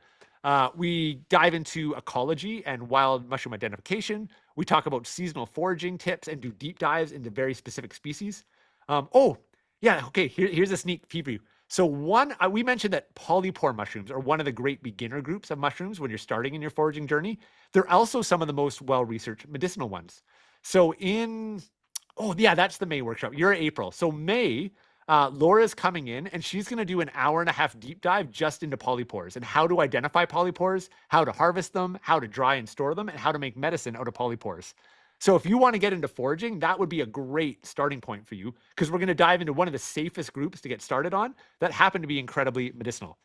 Speaker 1: We dive into ecology and wild mushroom identification. We talk about seasonal foraging tips and do deep dives into very specific species. Here's a sneak preview. So we mentioned that polypore mushrooms are one of the great beginner groups of mushrooms when you're starting in your foraging journey. They're also some of the most well-researched medicinal ones. So that's the May workshop. You're April. So May, Laura's coming in and she's going to do an 1.5 hour deep dive just into polypores and how to identify polypores, how to harvest them, how to dry and store them, and how to make medicine out of polypores. So if you want to get into foraging, that would be a great starting point for you because we're going to dive into one of the safest groups to get started on that happen to be incredibly medicinal.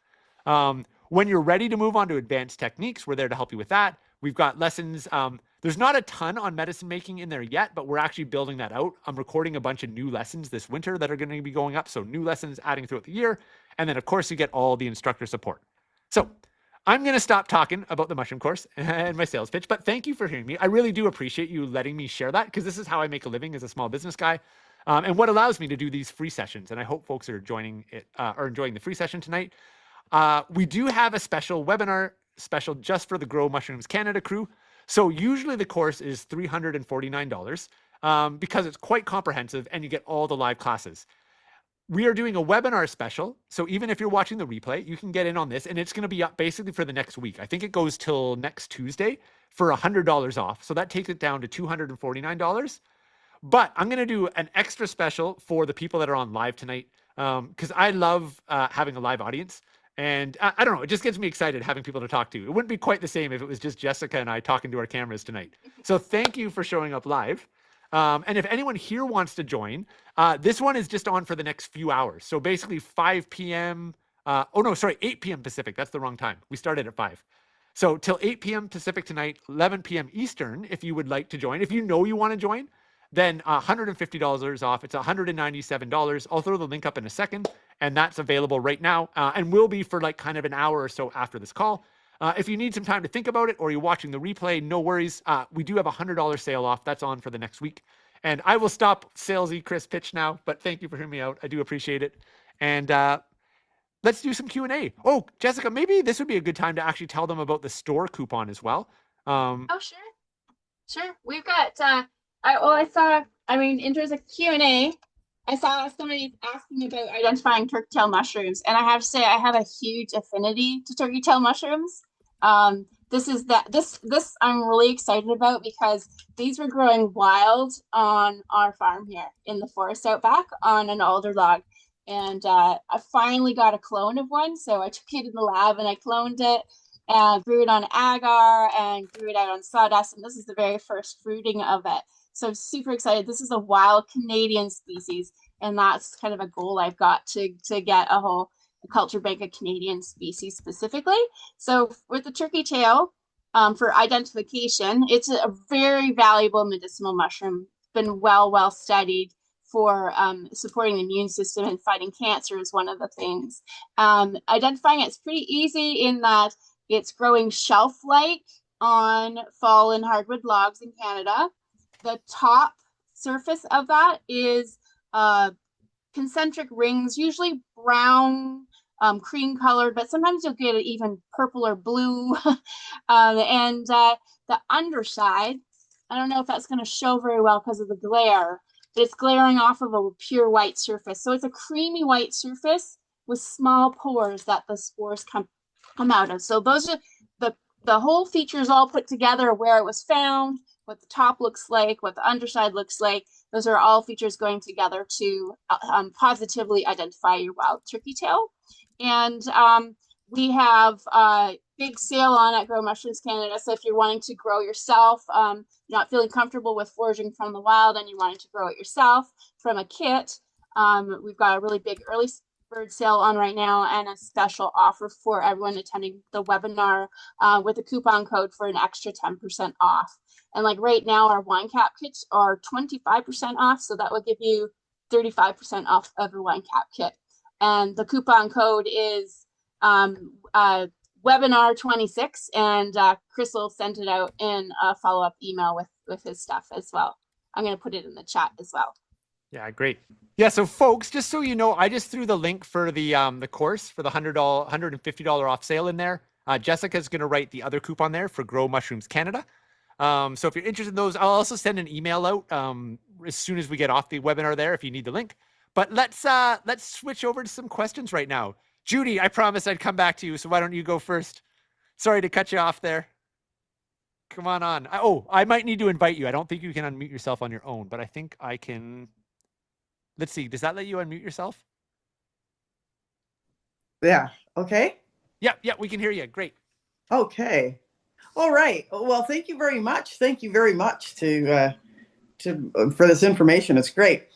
Speaker 1: When you're ready to move on to advanced techniques, we're there to help you with that. We've got lessons. There's not a ton on medicine making in there yet, but we're actually building that out. I'm recording a bunch of new lessons this winter that are going to be going up. So new lessons adding throughout the year. And then, of course, you get all the instructor support. So I'm going to stop talking about the mushroom course and my sales pitch, but thank you for hearing me. I really do appreciate you letting me share that, because this is how I make a living as a small business guy, and what allows me to do these free sessions. And I hope folks are joining it, are enjoying the free session tonight. We do have a special webinar special just for the Grow Mushrooms Canada crew. So usually the course is $349 because it's quite comprehensive and you get all the live classes. We are doing a webinar special. So even if you're watching the replay, you can get in on this, and it's going to be up basically for the next week. I think it goes till next Tuesday for $100 off. So that takes it down to $249. But I'm going to do an extra special for the people that are on live tonight, because I love having a live audience. And I don't know, it just gets me excited having people to talk to. It wouldn't be quite the same if it was just Jessica and I talking to our cameras tonight. So thank you for showing up live. And if anyone here wants to join, this one is just on for the next few hours. So basically 5 p.m. 8 p.m. Pacific. That's the wrong time. We started at 5. So till 8 p.m. Pacific tonight, 11 p.m. Eastern, if you would like to join. If you know you want to join, then $150 off. It's $197. I'll throw the link up in a second, and that's available right now, and will be for like kind of an hour or so after this call. If you need some time to think about it, or you're watching the replay, no worries. We do have a $100 sale off. That's on for the next week. And I will stop salesy Chris pitch now, but thank you for hearing me out. I do appreciate it. And let's do some Q&A. Oh, Jessica, maybe this would be a good time to actually tell them about the store coupon as well.
Speaker 2: Oh, sure. Sure. We've got, in terms of Q&A, I saw somebody asking about identifying turkey tail mushrooms, and I have to say I have a huge affinity to turkey tail mushrooms. This I'm really excited about, because these were growing wild on our farm here in the forest outback on an alder log. And I finally got a clone of one, so I took it in the lab and I cloned it and grew it on agar and grew it out on sawdust, and this is the very first fruiting of it. So I'm super excited. This is a wild Canadian species, and that's kind of a goal I've got to get a whole culture bank of Canadian species specifically. So with the turkey tail, for identification, it's a very valuable medicinal mushroom. It's been well studied for supporting the immune system and fighting cancer is one of the things. Identifying it's pretty easy in that it's growing shelf-like on fallen hardwood logs in Canada. The top surface of that is concentric rings, usually brown, cream colored, but sometimes you'll get it even purple or blue. And the underside, I don't know if that's going to show very well because of the glare, but it's glaring off of a pure white surface. So it's a creamy white surface with small pores that the spores come out of. So those are the whole features all put together, where it was found, what the top looks like, what the underside looks like. Those are all features going together to positively identify your wild turkey tail. And we have a big sale on at Grow Mushrooms Canada. So if you're wanting to grow yourself, not feeling comfortable with foraging from the wild and you wanting to grow it yourself from a kit, we've got a really big early bird sale on right now, and a special offer for everyone attending the webinar with a coupon code for an extra 10% off. And like right now, our wine cap kits are 25% off, so that will give you 35% off of your wine cap kit. And the coupon code is webinar 26, and Chris will send it out in a follow-up email with his stuff as well. I'm going to put it in the chat as well.
Speaker 1: Yeah, great. Yeah, so folks, just so you know, I just threw the link for the course for the $150 off sale in there. Jessica's going to write the other coupon there for Grow Mushrooms Canada. So if you're interested in those, I'll also send an email out as soon as we get off the webinar there if you need the link. But let's switch over to some questions right now. Judy, I promised I'd come back to you, so why don't you go first? Sorry to cut you off there. Come on. I might need to invite you. I don't think you can unmute yourself on your own, but I think I can. Let's see. Does that let you unmute yourself?
Speaker 3: Yeah. Okay.
Speaker 1: Yeah, we can hear you. Great.
Speaker 3: Okay. All right. Well, thank you very much. Thank you very much for this information. It's great.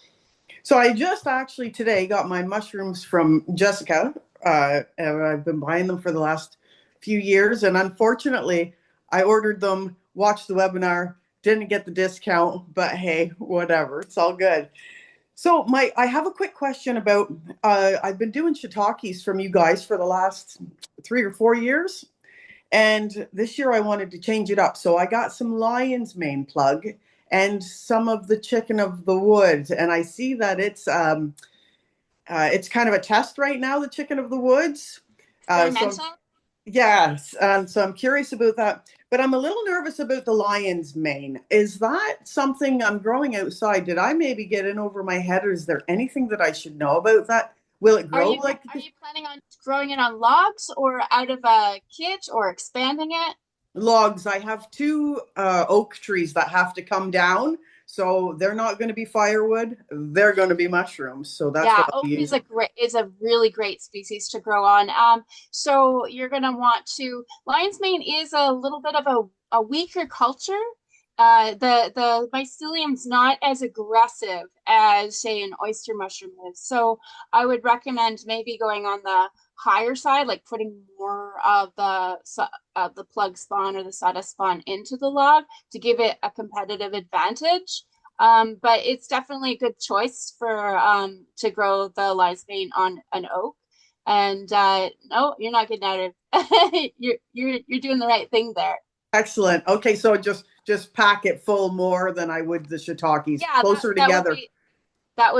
Speaker 3: So I just actually today got my mushrooms from Jessica and I've been buying them for the last few years. And unfortunately, I ordered them, watched the webinar, didn't get the discount, but hey, whatever, it's all good. So I have a quick question about, I've been doing shiitakes from you guys for the last 3 or 4 years. And this year I wanted to change it up. So I got some lion's mane plug and some of the chicken of the woods. And I see that it's kind of a test right now, the chicken of the woods. So
Speaker 2: Experimental.
Speaker 3: yes, so I'm curious about that. But I'm a little nervous about the lion's mane. Is that something I'm growing outside? Did I maybe get in over my head, or is there anything that I should know about that? Will it
Speaker 2: Are
Speaker 3: grow
Speaker 2: you
Speaker 3: like
Speaker 2: are you planning on growing it on logs or out of a kit or expanding it?
Speaker 3: logs? I have two oak trees that have to come down, so they're not going to be firewood. They're going to be mushrooms. So that's
Speaker 2: Yeah,
Speaker 3: what I'll be
Speaker 2: oak
Speaker 3: using.
Speaker 2: is a really great species to grow on. So you're gonna want to lion's mane is a little bit of a weaker culture. The mycelium's not as aggressive as say an oyster mushroom is. So I would recommend maybe going on the higher side, like putting more of the plug spawn or the sawdust spawn into the log to give it a competitive advantage. But it's definitely a good choice for to grow the lion's mane on an oak. And no, you're not getting out of you're doing the right thing there.
Speaker 3: Excellent. Okay, so just pack it full more than I would the shiitakes,
Speaker 2: Yeah,
Speaker 3: closer
Speaker 2: that would
Speaker 3: together.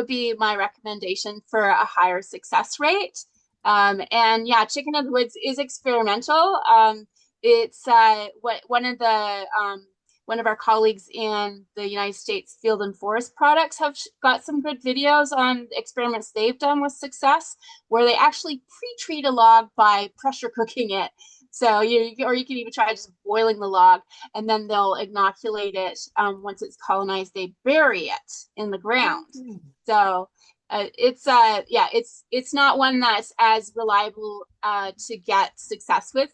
Speaker 2: be my recommendation for a higher success rate. And yeah, Chicken of the Woods is experimental. It's one of our colleagues in the United States Field and Forest Products have got some good videos on experiments they've done with success, where they actually pre-treat a log by pressure cooking it. So you can even try just boiling the log, and then they'll inoculate it. Once it's colonized, they bury it in the ground. So it's not one that's as reliable to get success with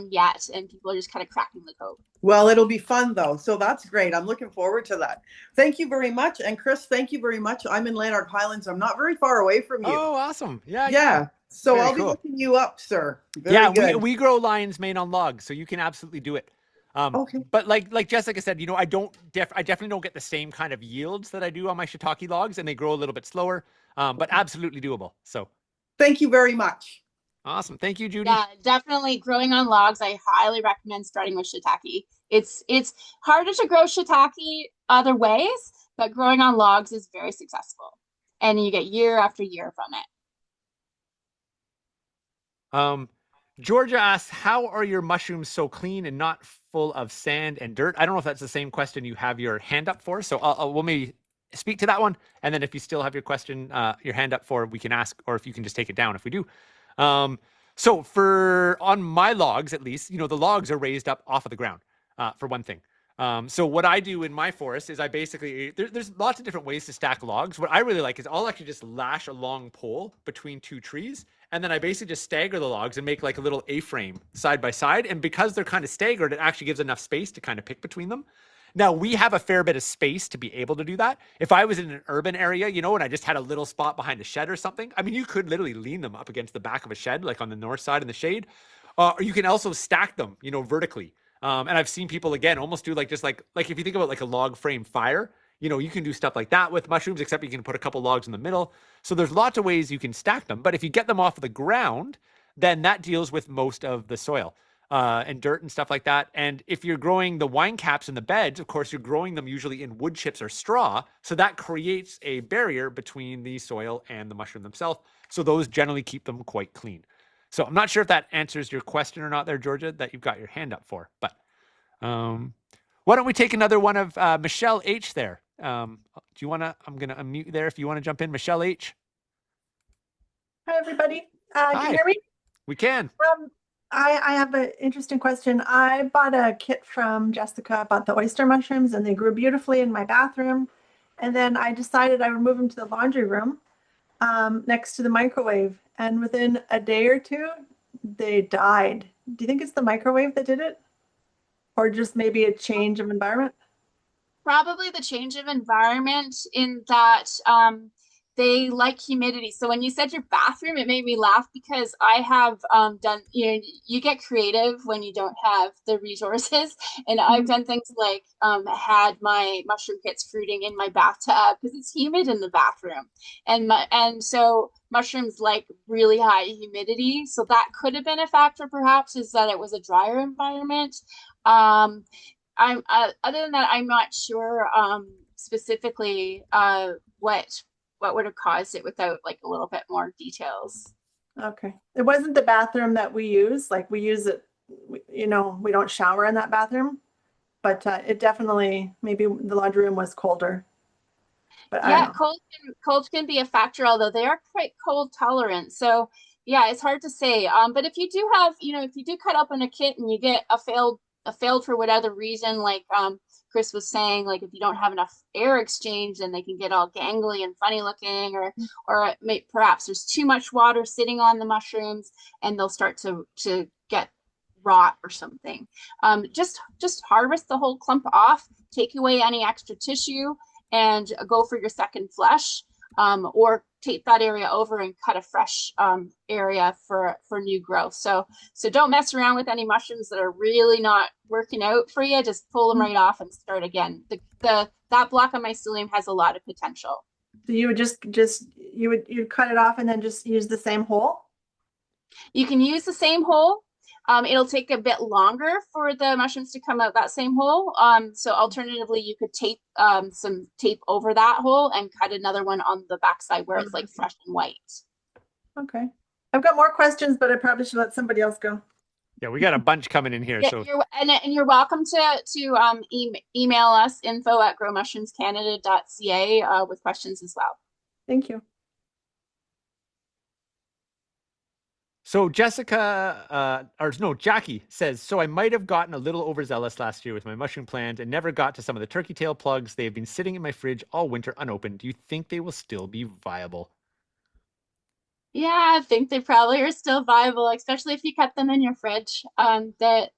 Speaker 2: yet, and people are just kind of cracking the code.
Speaker 3: Well, it'll be fun though. So that's great. I'm looking forward to that. Thank you very much. And Chris, thank you very much. I'm in Lanark Highlands. I'm not very far away from you.
Speaker 1: Oh, awesome. Yeah, yeah.
Speaker 3: Yeah. So
Speaker 1: Very
Speaker 3: I'll be
Speaker 1: cool.
Speaker 3: looking you up, sir. Very
Speaker 1: Yeah, we
Speaker 3: good.
Speaker 1: we grow lion's mane on logs, so you can absolutely do it.
Speaker 3: Okay.
Speaker 1: But like Jessica said, I definitely don't get the same kind of yields that I do on my shiitake logs, and they grow a little bit slower. But absolutely doable. So
Speaker 3: Thank you very much.
Speaker 1: awesome. Thank you, Judy.
Speaker 2: Yeah, definitely growing on logs. I highly recommend starting with shiitake. It's harder to grow shiitake other ways, but growing on logs is very successful, and you get year after year from it.
Speaker 1: Um, Georgia asks, "How are your mushrooms so clean and not full of sand and dirt?" I don't know if that's the same question you have your hand up for, so we'll maybe speak to that one, and then if you still have your question, your hand up for, we can ask, or if you can just take it down if we do. Um, so for on my logs, at least, the logs are raised up off of the ground, for one thing. So what I do in my forest is I basically there's lots of different ways to stack logs. What I really like is I'll actually just lash a long pole between two trees, and then I basically just stagger the logs and make like a little A-frame side by side. And because they're kind of staggered, it actually gives enough space to kind of pick between them. Now we have a fair bit of space to be able to do that. If I was in an urban area, and I just had a little spot behind a shed or something, I mean, you could literally lean them up against the back of a shed, like on the north side in the shade, or you can also stack them, vertically. And I've seen people again almost do like if you think about like a log frame fire, you can do stuff like that with mushrooms, except you can put a couple logs in the middle. So there's lots of ways you can stack them. But if you get them off of the ground, then that deals with most of the soil and dirt and stuff like that. And if you're growing the wine caps in the beds, of course, you're growing them usually in wood chips or straw. So that creates a barrier between the soil and the mushroom themselves. So those generally keep them quite clean. So I'm not sure if that answers your question or not there, Georgia, that you've got your hand up for. But why don't we take another one of Michelle H there? Do you want to? I'm going to unmute you there if you want to jump in, Michelle H.
Speaker 4: Hi, everybody. Can you
Speaker 1: Hi,
Speaker 4: hear me?
Speaker 1: we can.
Speaker 4: I have an interesting question. I bought a kit from Jessica about the oyster mushrooms, and they grew beautifully in my bathroom. And then I decided I would move them to the laundry room next to the microwave. And within a day or two, they died. Do you think it's the microwave that did it? Or just maybe a change of environment?
Speaker 2: Probably the change of environment in that they like humidity. So when you said your bathroom, it made me laugh because I have done, you get creative when you don't have the resources. And I've done things like had my mushroom kits fruiting in my bathtub because it's humid in the bathroom. And so mushrooms like really high humidity. So that could have been a factor perhaps, is that it was a drier environment. I'm other than that, I'm not sure specifically what would have caused it without like a little bit more details.
Speaker 4: Okay. It wasn't the bathroom that we use. Like we use it, we don't shower in that bathroom, but it definitely, maybe the laundry room was colder, but I don't
Speaker 2: Yeah,
Speaker 4: know.
Speaker 2: cold can be a factor, although they are quite cold tolerant. So yeah, it's hard to say. But if you do have, if you do cut open a kit and you get a failed for whatever reason, like Chris was saying, like if you don't have enough air exchange, then they can get all gangly and funny looking, or perhaps there's too much water sitting on the mushrooms and they'll start to get rot or something. Just harvest the whole clump off, take away any extra tissue, and go for your second flush, or tape that area over and cut a fresh area for new growth. So don't mess around with any mushrooms that are really not working out for you. Just pull them right off and start again. That block of mycelium has a lot of potential.
Speaker 4: So you would you'd cut it off and then just use the same hole?
Speaker 2: You can use the same hole. It'll take a bit longer for the mushrooms to come out that same hole. So alternatively, you could tape some tape over that hole and cut another one on the backside where it's like fresh and white.
Speaker 4: Okay. I've got more questions, but I probably should let somebody else go.
Speaker 1: Yeah, we got a bunch coming in here.
Speaker 2: Yeah,
Speaker 1: So
Speaker 2: you're welcome to email us info@growmushroomscanada.ca with questions as well.
Speaker 4: Thank you.
Speaker 1: So Jackie says, so I might have gotten a little overzealous last year with my mushroom plant and never got to some of the turkey tail plugs. They have been sitting in my fridge all winter unopened. Do you think they will still be viable?
Speaker 2: Yeah, I think they probably are still viable, especially if you kept them in your fridge. The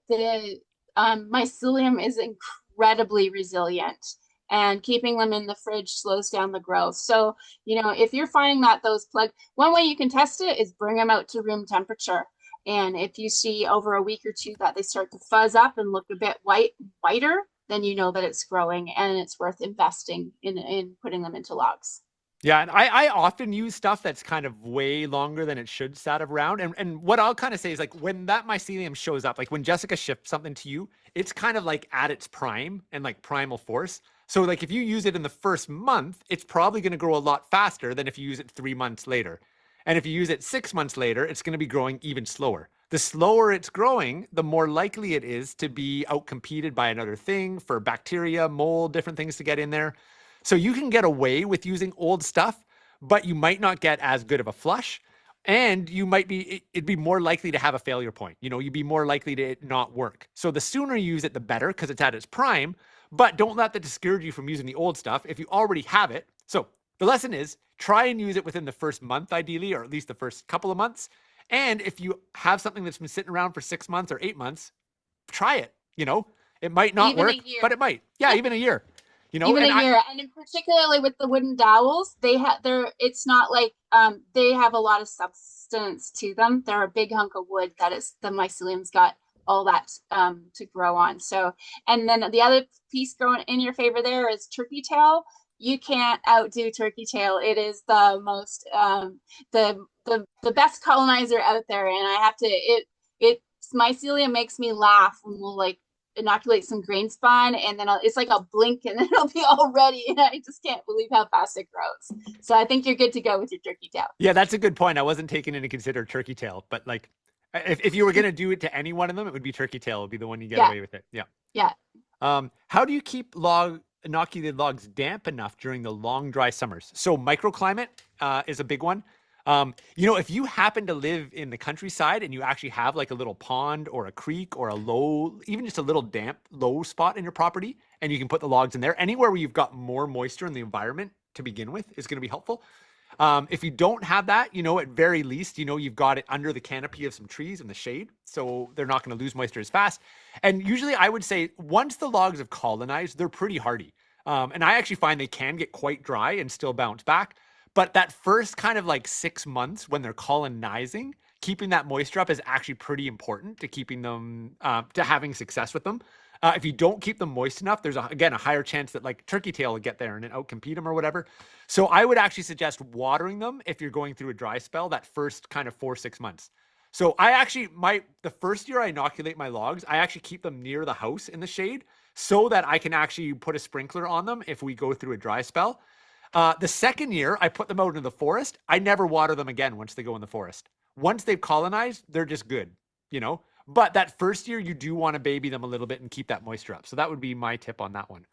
Speaker 2: mycelium is incredibly resilient, and keeping them in the fridge slows down the growth. So, if you're finding that those one way you can test it is bring them out to room temperature. And if you see over a week or two that they start to fuzz up and look a bit whiter, then you know that it's growing and it's worth investing in putting them into logs.
Speaker 1: Yeah, and I often use stuff that's kind of way longer than it should sat around. And what I'll kind of say is like when that mycelium shows up, like when Jessica shipped something to you, it's kind of like at its prime and like primal force. So like if you use it in the first month, it's probably going to grow a lot faster than if you use it 3 months later. And if you use it 6 months later, it's going to be growing even slower. The slower it's growing, the more likely it is to be outcompeted by another thing for bacteria, mold, different things to get in there. So you can get away with using old stuff, but you might not get as good of a flush. And it'd be more likely to have a failure point. You'd be more likely to it not work. So the sooner you use it, the better, because it's at its prime. But don't let that discourage you from using the old stuff if you already have it. So the lesson is try and use it within the first month, ideally, or at least the first couple of months. And if you have something that's been sitting around for 6 months or 8 months, try it. It might not
Speaker 2: Even
Speaker 1: work,
Speaker 2: a year.
Speaker 1: but it might. Yeah, even a year.
Speaker 2: Even a year, and in particularly with the wooden dowels, it's not like they have a lot of substance to them. They're a big hunk of wood that is the mycelium's got all that to grow on. So, and then the other piece growing in your favor there is turkey tail. You can't outdo turkey tail. It is the most the best colonizer out there, and I have to it mycelium makes me laugh when we'll like inoculate some grain spawn, and then it's like I'll blink and then it'll be all ready, and I just can't believe how fast it grows. So I think you're good to go with your turkey tail.
Speaker 1: Yeah, that's a good point. I wasn't taking into consider turkey tail, but like if you were going to do it to any one of them, it would be turkey tail. It would be the one you get away with it. Yeah.
Speaker 2: Yeah.
Speaker 1: How do you keep inoculated logs damp enough during the long dry summers? So microclimate is a big one. If you happen to live in the countryside and you actually have like a little pond or a creek or even just a little damp, low spot in your property, and you can put the logs in there, anywhere where you've got more moisture in the environment to begin with is going to be helpful. If you don't have that, at very least, you've got it under the canopy of some trees in the shade, so they're not going to lose moisture as fast. And usually I would say once the logs have colonized, they're pretty hardy. And I actually find they can get quite dry and still bounce back. But that first kind of like 6 months when they're colonizing, keeping that moisture up is actually pretty important to keeping them, to having success with them. If you don't keep them moist enough, there's again a higher chance that like turkey tail will get there and outcompete them or whatever. So I would actually suggest watering them if you're going through a dry spell that first kind of 4-6 months. So I actually the first year I inoculate my logs, I actually keep them near the house in the shade so that I can actually put a sprinkler on them if we go through a dry spell. The second year I put them out into the forest. I never water them again once they go in the forest. Once they've colonized, they're just good, you know? But that first year, you do want to baby them a little bit and keep that moisture up. So that would be my tip on that one.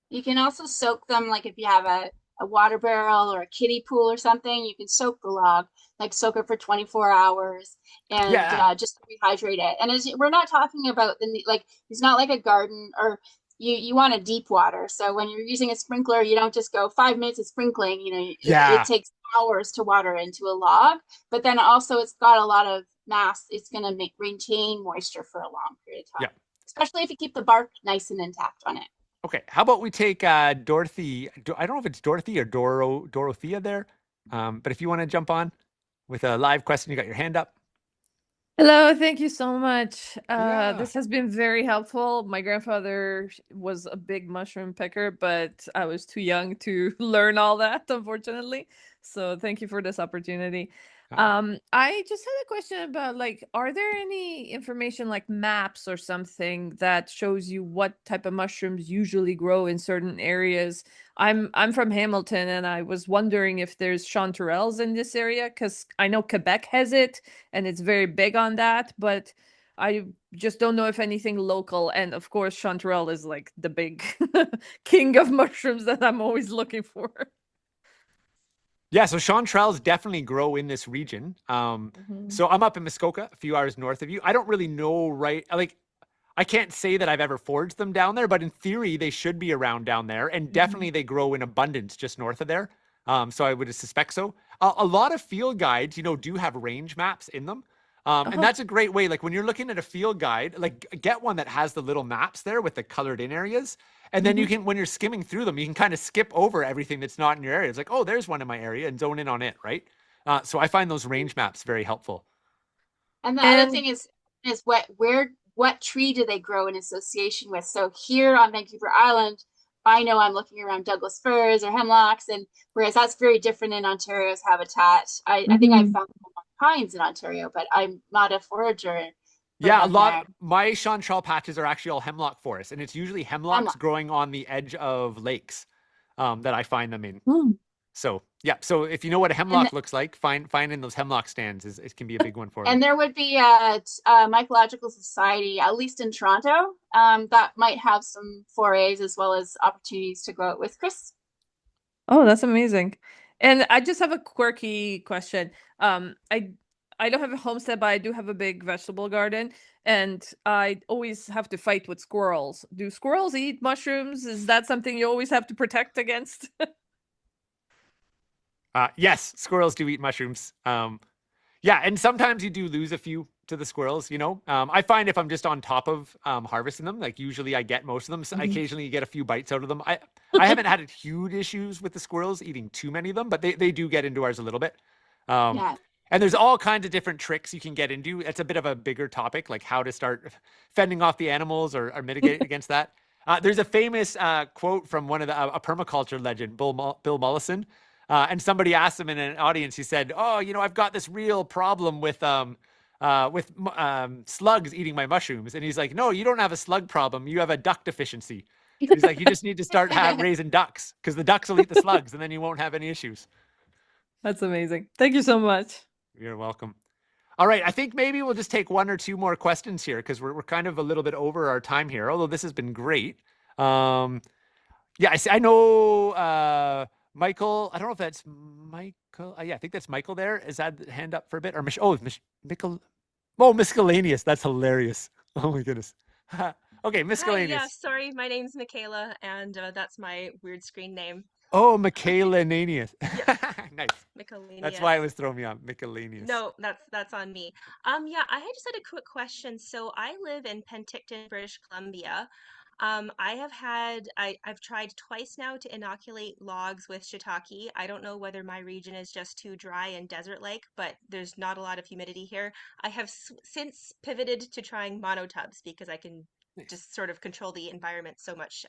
Speaker 2: You can also soak them, like if you have a water barrel or a kiddie pool or something, you can soak the log, like soak it for 24 hours and
Speaker 1: Yeah.
Speaker 2: just rehydrate it. And we're not talking about like, it's not like a garden, or you want a deep water. So when you're using a sprinkler, you don't just go 5 minutes of sprinkling, it
Speaker 1: Yeah.
Speaker 2: takes hours to water into a log, but then also it's got a lot of mass. It's going to maintain moisture for a long period of time,
Speaker 1: Yeah.
Speaker 2: especially if you keep the bark nice and intact on it.
Speaker 1: Okay. How about we take Dorothy? I don't know if it's Dorothy or Dorothea there. But if you want to jump on with a live question, you got your hand up.
Speaker 5: Hello, thank you so much.
Speaker 1: Yeah.
Speaker 5: This has been very helpful. My grandfather was a big mushroom picker, but I was too young to learn all that, unfortunately. So thank you for this opportunity. I just had a question about like, are there any information like maps or something that shows you what type of mushrooms usually grow in certain areas? I'm from Hamilton, and I was wondering if there's chanterelles in this area because I know Quebec has it and it's very big on that, but I just don't know if anything local. And of course, chanterelle is like the big king of mushrooms that I'm always looking for.
Speaker 1: Yeah, so chanterelles definitely grow in this region.
Speaker 5: Mhm.
Speaker 1: So I'm up in Muskoka, a few hours north of you. I don't really know, right? Like, I can't say that I've ever foraged them down there, but in theory, they should be around down there. And definitely they grow in abundance just north of there. So I would suspect so. A lot of field guides, do have range maps in them. And that's a great way. Like when you're looking at a field guide, like get one that has the little maps there with the colored in areas. And then you can, when you're skimming through them, you can kind of skip over everything that's not in your area. It's like, oh, there's one in my area and zone in on it, right? So I find those range maps very helpful.
Speaker 2: And the other
Speaker 5: And
Speaker 2: thing is what tree do they grow in association with? So here on Vancouver Island, I know I'm looking around Douglas firs or hemlocks, and whereas that's very different in Ontario's habitat. I think I've found pines in Ontario, but I'm not a forager for
Speaker 1: Yeah, a
Speaker 2: them there.
Speaker 1: lot. My chanterelle patches are actually all hemlock forests, and it's usually hemlocks
Speaker 2: Hemlock.
Speaker 1: growing on the edge of lakes that I find them in.
Speaker 5: Hmm.
Speaker 1: So yeah, so if you know what a
Speaker 2: And
Speaker 1: hemlock looks like, finding those hemlock stands is it can be a big one for me.
Speaker 2: and there would be a mycological society, at least in Toronto, that might have some forays as well as opportunities to go out with Chris.
Speaker 5: Oh, that's amazing. And I just have a quirky question. I don't have a homestead, but I do have a big vegetable garden, and I always have to fight with squirrels. Do squirrels eat mushrooms? Is that something you always have to protect against?
Speaker 1: Yes, squirrels do eat mushrooms. Yeah, and sometimes you do lose a few to the squirrels, I find if I'm just on top of harvesting them, like usually I get most of them. So occasionally you get a few bites out of them. I haven't had huge issues with the squirrels eating too many of them, but they do get into ours a little bit.
Speaker 2: Yeah.
Speaker 1: And there's all kinds of different tricks you can get into. It's a bit of a bigger topic, like how to start fending off the animals or mitigate against that. There's a famous quote from one of a permaculture legend, Bill Mollison. And somebody asked him in an audience, he said, oh, I've got this real problem with slugs eating my mushrooms. And he's like, no, you don't have a slug problem. You have a duck deficiency. He's like, you just need to start raising ducks because the ducks will eat the slugs and then you won't have any issues.
Speaker 5: That's amazing. Thank you so much.
Speaker 1: You're welcome. All right. I think maybe we'll just take one or two more questions here because we're kind of a little bit over our time here, although this has been great. Yeah, I know Michael. I don't know if that's Michael. Yeah, I think that's Michael there. Is that hand up for a bit? Or Michael? Oh, miscellaneous. That's hilarious. Oh my goodness. Okay, miscellaneous.
Speaker 6: Hi, yeah, sorry, my name's Michaela, and that's my weird screen name.
Speaker 1: Oh, Michaelananius. Nice.
Speaker 6: Michaelanius.
Speaker 1: That's why it was throwing me on. Michaelanius.
Speaker 6: No, that's on me. Yeah, I just had a quick question. So I live in Penticton, British Columbia. I've tried twice now to inoculate logs with shiitake. I don't know whether my region is just too dry and desert-like, but there's not a lot of humidity here. I have since pivoted to trying monotubs because I can
Speaker 1: Nice.
Speaker 6: just sort of control the environment so much,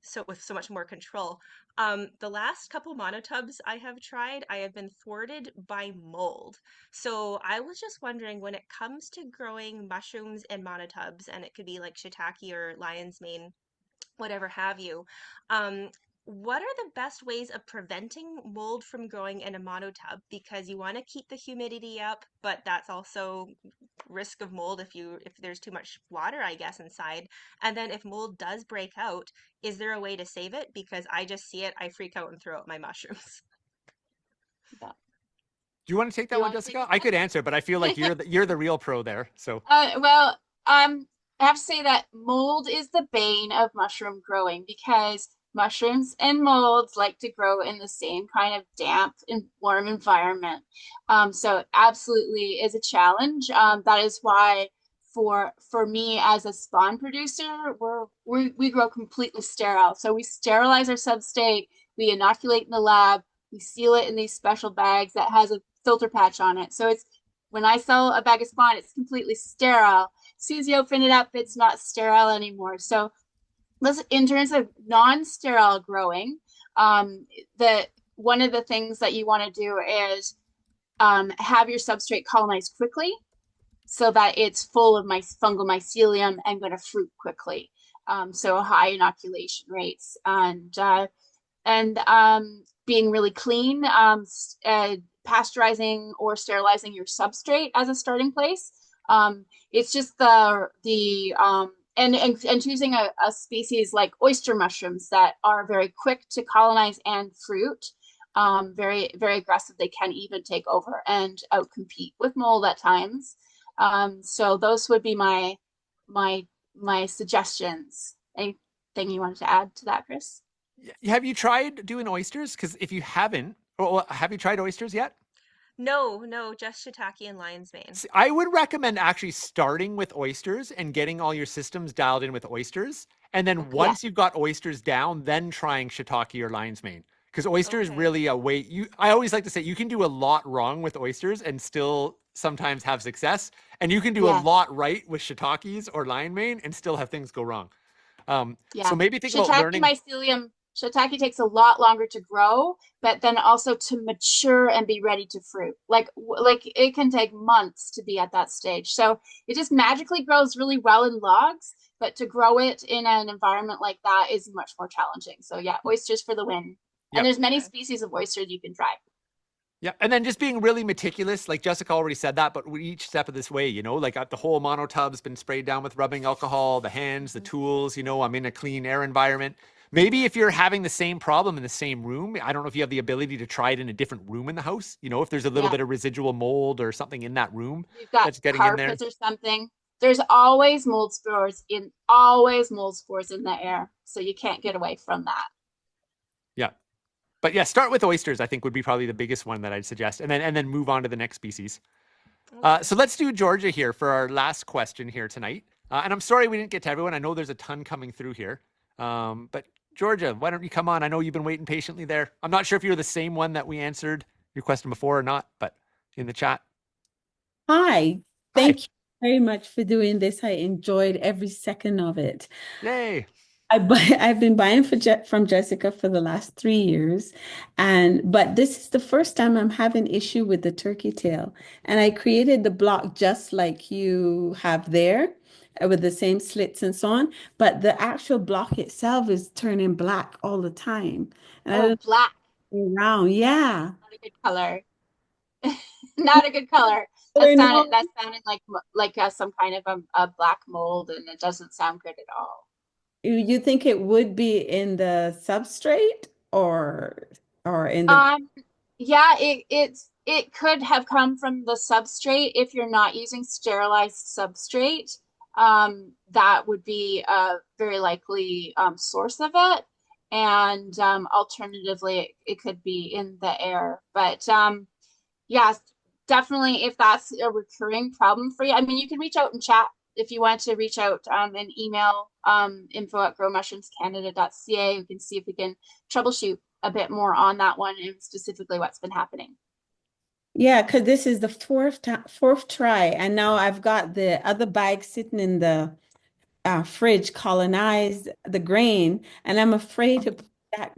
Speaker 6: so with so much more control. The last couple monotubs I have tried, I have been thwarted by mold. So I was just wondering, when it comes to growing mushrooms in monotubs, and it could be like shiitake or lion's mane, whatever have you, um, what are the best ways of preventing mold from growing in a monotub? Because you want to keep the humidity up, but that's also risk of mold if there's too much water, I guess, inside. And then if mold does break out, is there a way to save it? Because I just see it, I freak out and throw out my mushrooms.
Speaker 2: Yeah.
Speaker 1: Do you want to take
Speaker 2: Do
Speaker 1: that
Speaker 2: you
Speaker 1: one,
Speaker 2: want to take
Speaker 1: Jessica?
Speaker 2: this
Speaker 1: I
Speaker 2: one?
Speaker 1: could answer, but I feel like you're the real pro there. So
Speaker 2: Well, I have to say that mold is the bane of mushroom growing because mushrooms and molds like to grow in the same kind of damp and warm environment. So it absolutely is a challenge. That is why for me as a spawn producer, we grow completely sterile. So we sterilize our substrate, we inoculate in the lab, we seal it in these special bags that has a filter patch on it. So it's when I sell a bag of spawn, it's completely sterile. As soon as you open it up, it's not sterile anymore. So in terms of non-sterile growing, the one of the things that you want to do is have your substrate colonize quickly so that it's full of my fungal mycelium and going to fruit quickly. So high inoculation rates and being really clean, pasteurizing or sterilizing your substrate as a starting place. It's just and choosing a species like oyster mushrooms that are very quick to colonize and fruit. Very very aggressive. They can even take over and outcompete with mold at times. So those would be my my suggestions. Anything you wanted to add to that, Chris?
Speaker 1: have you tried doing oysters? Because if you haven't, have you tried oysters yet?
Speaker 6: No, no, just shiitake and lion's mane.
Speaker 1: See, I would recommend actually starting with oysters and getting all your systems dialed in with oysters. And then
Speaker 2: Yeah.
Speaker 1: once you've got oysters down, then trying shiitake or lion's mane. Because oyster is
Speaker 6: Okay.
Speaker 1: really a way I always like to say you can do a lot wrong with oysters and still sometimes have success. And you can do a
Speaker 2: Yes.
Speaker 1: lot right with shiitakes or lion mane and still have things go wrong. So
Speaker 2: Yeah.
Speaker 1: maybe think about
Speaker 2: Shiitake
Speaker 1: learning.
Speaker 2: mycelium, shiitake takes a lot longer to grow, but then also to mature and be ready to fruit. Like it can take months to be at that stage. So it just magically grows really well in logs, but to grow it in an environment like that is much more challenging. So yeah, oysters for the win. And
Speaker 1: Yep.
Speaker 2: there's many
Speaker 6: Okay.
Speaker 2: species of oysters you can try.
Speaker 1: Yeah, and then just being really meticulous, like Jessica already said that, but with each step of this way, like the whole monotub's been sprayed down with rubbing alcohol, the hands, the tools, I'm in a clean air environment. Maybe if you're having the same problem in the same room, I don't know if you have the ability to try it in a different room in the house, if there's a little
Speaker 2: Yeah.
Speaker 1: bit of residual mold or something in that room
Speaker 2: We've got
Speaker 1: that's getting in there.
Speaker 2: carpets or something. There's always mold spores in the air. So you can't get away from that.
Speaker 1: Yeah. But yeah, start with oysters, I think would be probably the biggest one that I'd suggest. And then move on to the next species.
Speaker 6: Okay.
Speaker 1: So let's do Georgia here for our last question here tonight. And I'm sorry we didn't get to everyone. I know there's a ton coming through here. But Georgia, why don't you come on? I know you've been waiting patiently there. I'm not sure if you're the same one that we answered your question before or not, but in the chat.
Speaker 7: Hi,
Speaker 1: Hi.
Speaker 7: thank you very much for doing this. I enjoyed every second of it.
Speaker 1: Yay.
Speaker 7: I've been buying from Jessica for the last 3 years, but this is the first time I'm having issue with the turkey tail. And I created the block just like you have there, with the same slits and so on. But the actual block itself is turning black all the time. And I
Speaker 2: Oh,
Speaker 7: don't
Speaker 2: black.
Speaker 7: know around. Yeah.
Speaker 2: Not a good color. Not a good color.
Speaker 7: I know.
Speaker 2: That sounded like some kind of a black mold, and it doesn't sound good at all.
Speaker 7: You think it would be in the substrate or in the
Speaker 2: Yeah, it could have come from the substrate if you're not using sterilized substrate. That would be a very likely source of it. And alternatively, it could be in the air. But yeah, definitely if that's a recurring problem for you, I mean, you can reach out and chat if you want to reach out and email info@growmushroomscanada.ca, we can see if we can troubleshoot a bit more on that one and specifically what's been happening.
Speaker 7: Yeah, because this is the fourth try, and now I've got the other bag sitting in the fridge colonized the grain, and I'm afraid to put that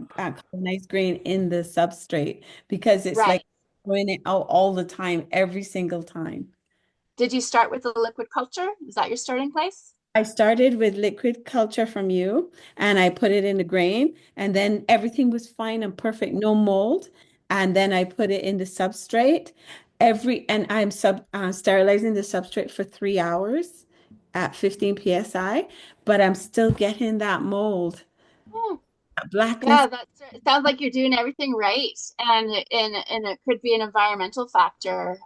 Speaker 7: colonized grain in the substrate because it's
Speaker 2: Right.
Speaker 7: like throwing it out all the time, every single time.
Speaker 2: Did you start with the liquid culture? Is that your starting place?
Speaker 7: I started with liquid culture from you and I put it in the grain and then everything was fine and perfect, no mold. And then I put it in the substrate and I'm sterilizing the substrate for 3 hours at 15 psi, but I'm still getting that mold,
Speaker 2: Oh,
Speaker 7: that blackness.
Speaker 2: yeah, it sounds like you're doing everything right, and it could be an environmental factor.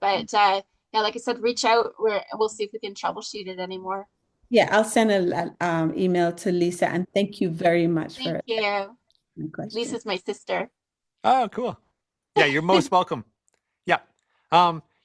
Speaker 2: But yeah, like I said, reach out. We'll see if we can troubleshoot it anymore.
Speaker 7: Yeah, I'll send a email to Lisa and thank you very much
Speaker 2: Thank
Speaker 7: for
Speaker 2: you.
Speaker 7: the question.
Speaker 2: Lisa's my sister.
Speaker 1: Oh, cool. Yeah, you're most welcome. Yeah.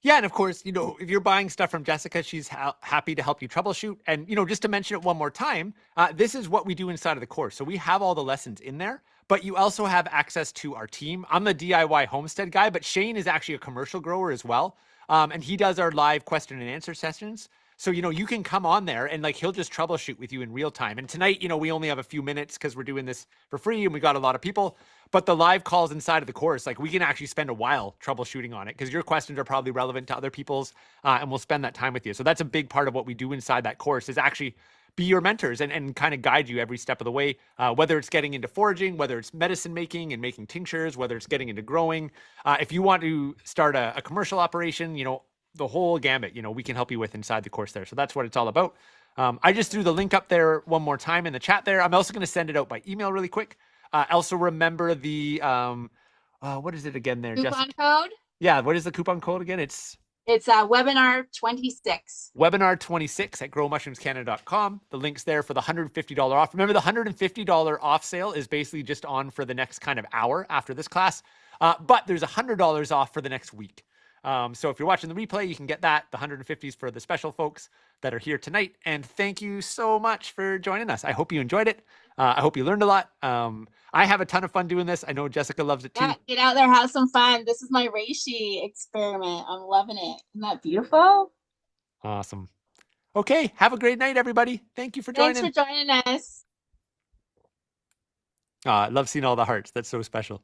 Speaker 1: Yeah, and of course, if you're buying stuff from Jessica, she's happy to help you troubleshoot. And, just to mention it one more time, this is what we do inside of the course. So we have all the lessons in there, but you also have access to our team. I'm the DIY homestead guy, but Shane is actually a commercial grower as well. And he does our live question and answer sessions. So, you can come on there and he'll just troubleshoot with you in real time. And tonight, we only have a few minutes because we're doing this for free and we got a lot of people. But the live calls inside of the course, we can actually spend a while troubleshooting on it because your questions are probably relevant to other people's, and we'll spend that time with you. So that's a big part of what we do inside that course is actually be your mentors and kind of guide you every step of the way, whether it's getting into foraging, whether it's medicine making and making tinctures, whether it's getting into growing. If you want to start a commercial operation, the whole gambit, we can help you with inside the course there. So that's what it's all about. I just threw the link up there one more time in the chat there. I'm also going to send it out by email really quick. Also remember the, what is it again there,
Speaker 2: Coupon
Speaker 1: Jessica?
Speaker 2: code?
Speaker 1: Yeah, what is the coupon code again? It's
Speaker 2: webinar 26.
Speaker 1: webinar 26 at growmushroomscanada.com. The link's there for the $150 off. Remember, the $150 off sale is basically just on for the next kind of hour after this class, but there's $100 off for the next week. So if you're watching the replay, you can get that. The 150s for the special folks that are here tonight. And thank you so much for joining us. I hope you enjoyed it. I hope you learned a lot. I have a ton of fun doing this. I know Jessica loves it too.
Speaker 2: Yeah, get out there, have some fun. This is my reishi experiment. I'm loving it. Isn't that beautiful?
Speaker 1: Awesome. Okay, have a great night, everybody. Thank you for joining.
Speaker 2: Thanks for joining us.
Speaker 1: I love seeing all the hearts. That's so special.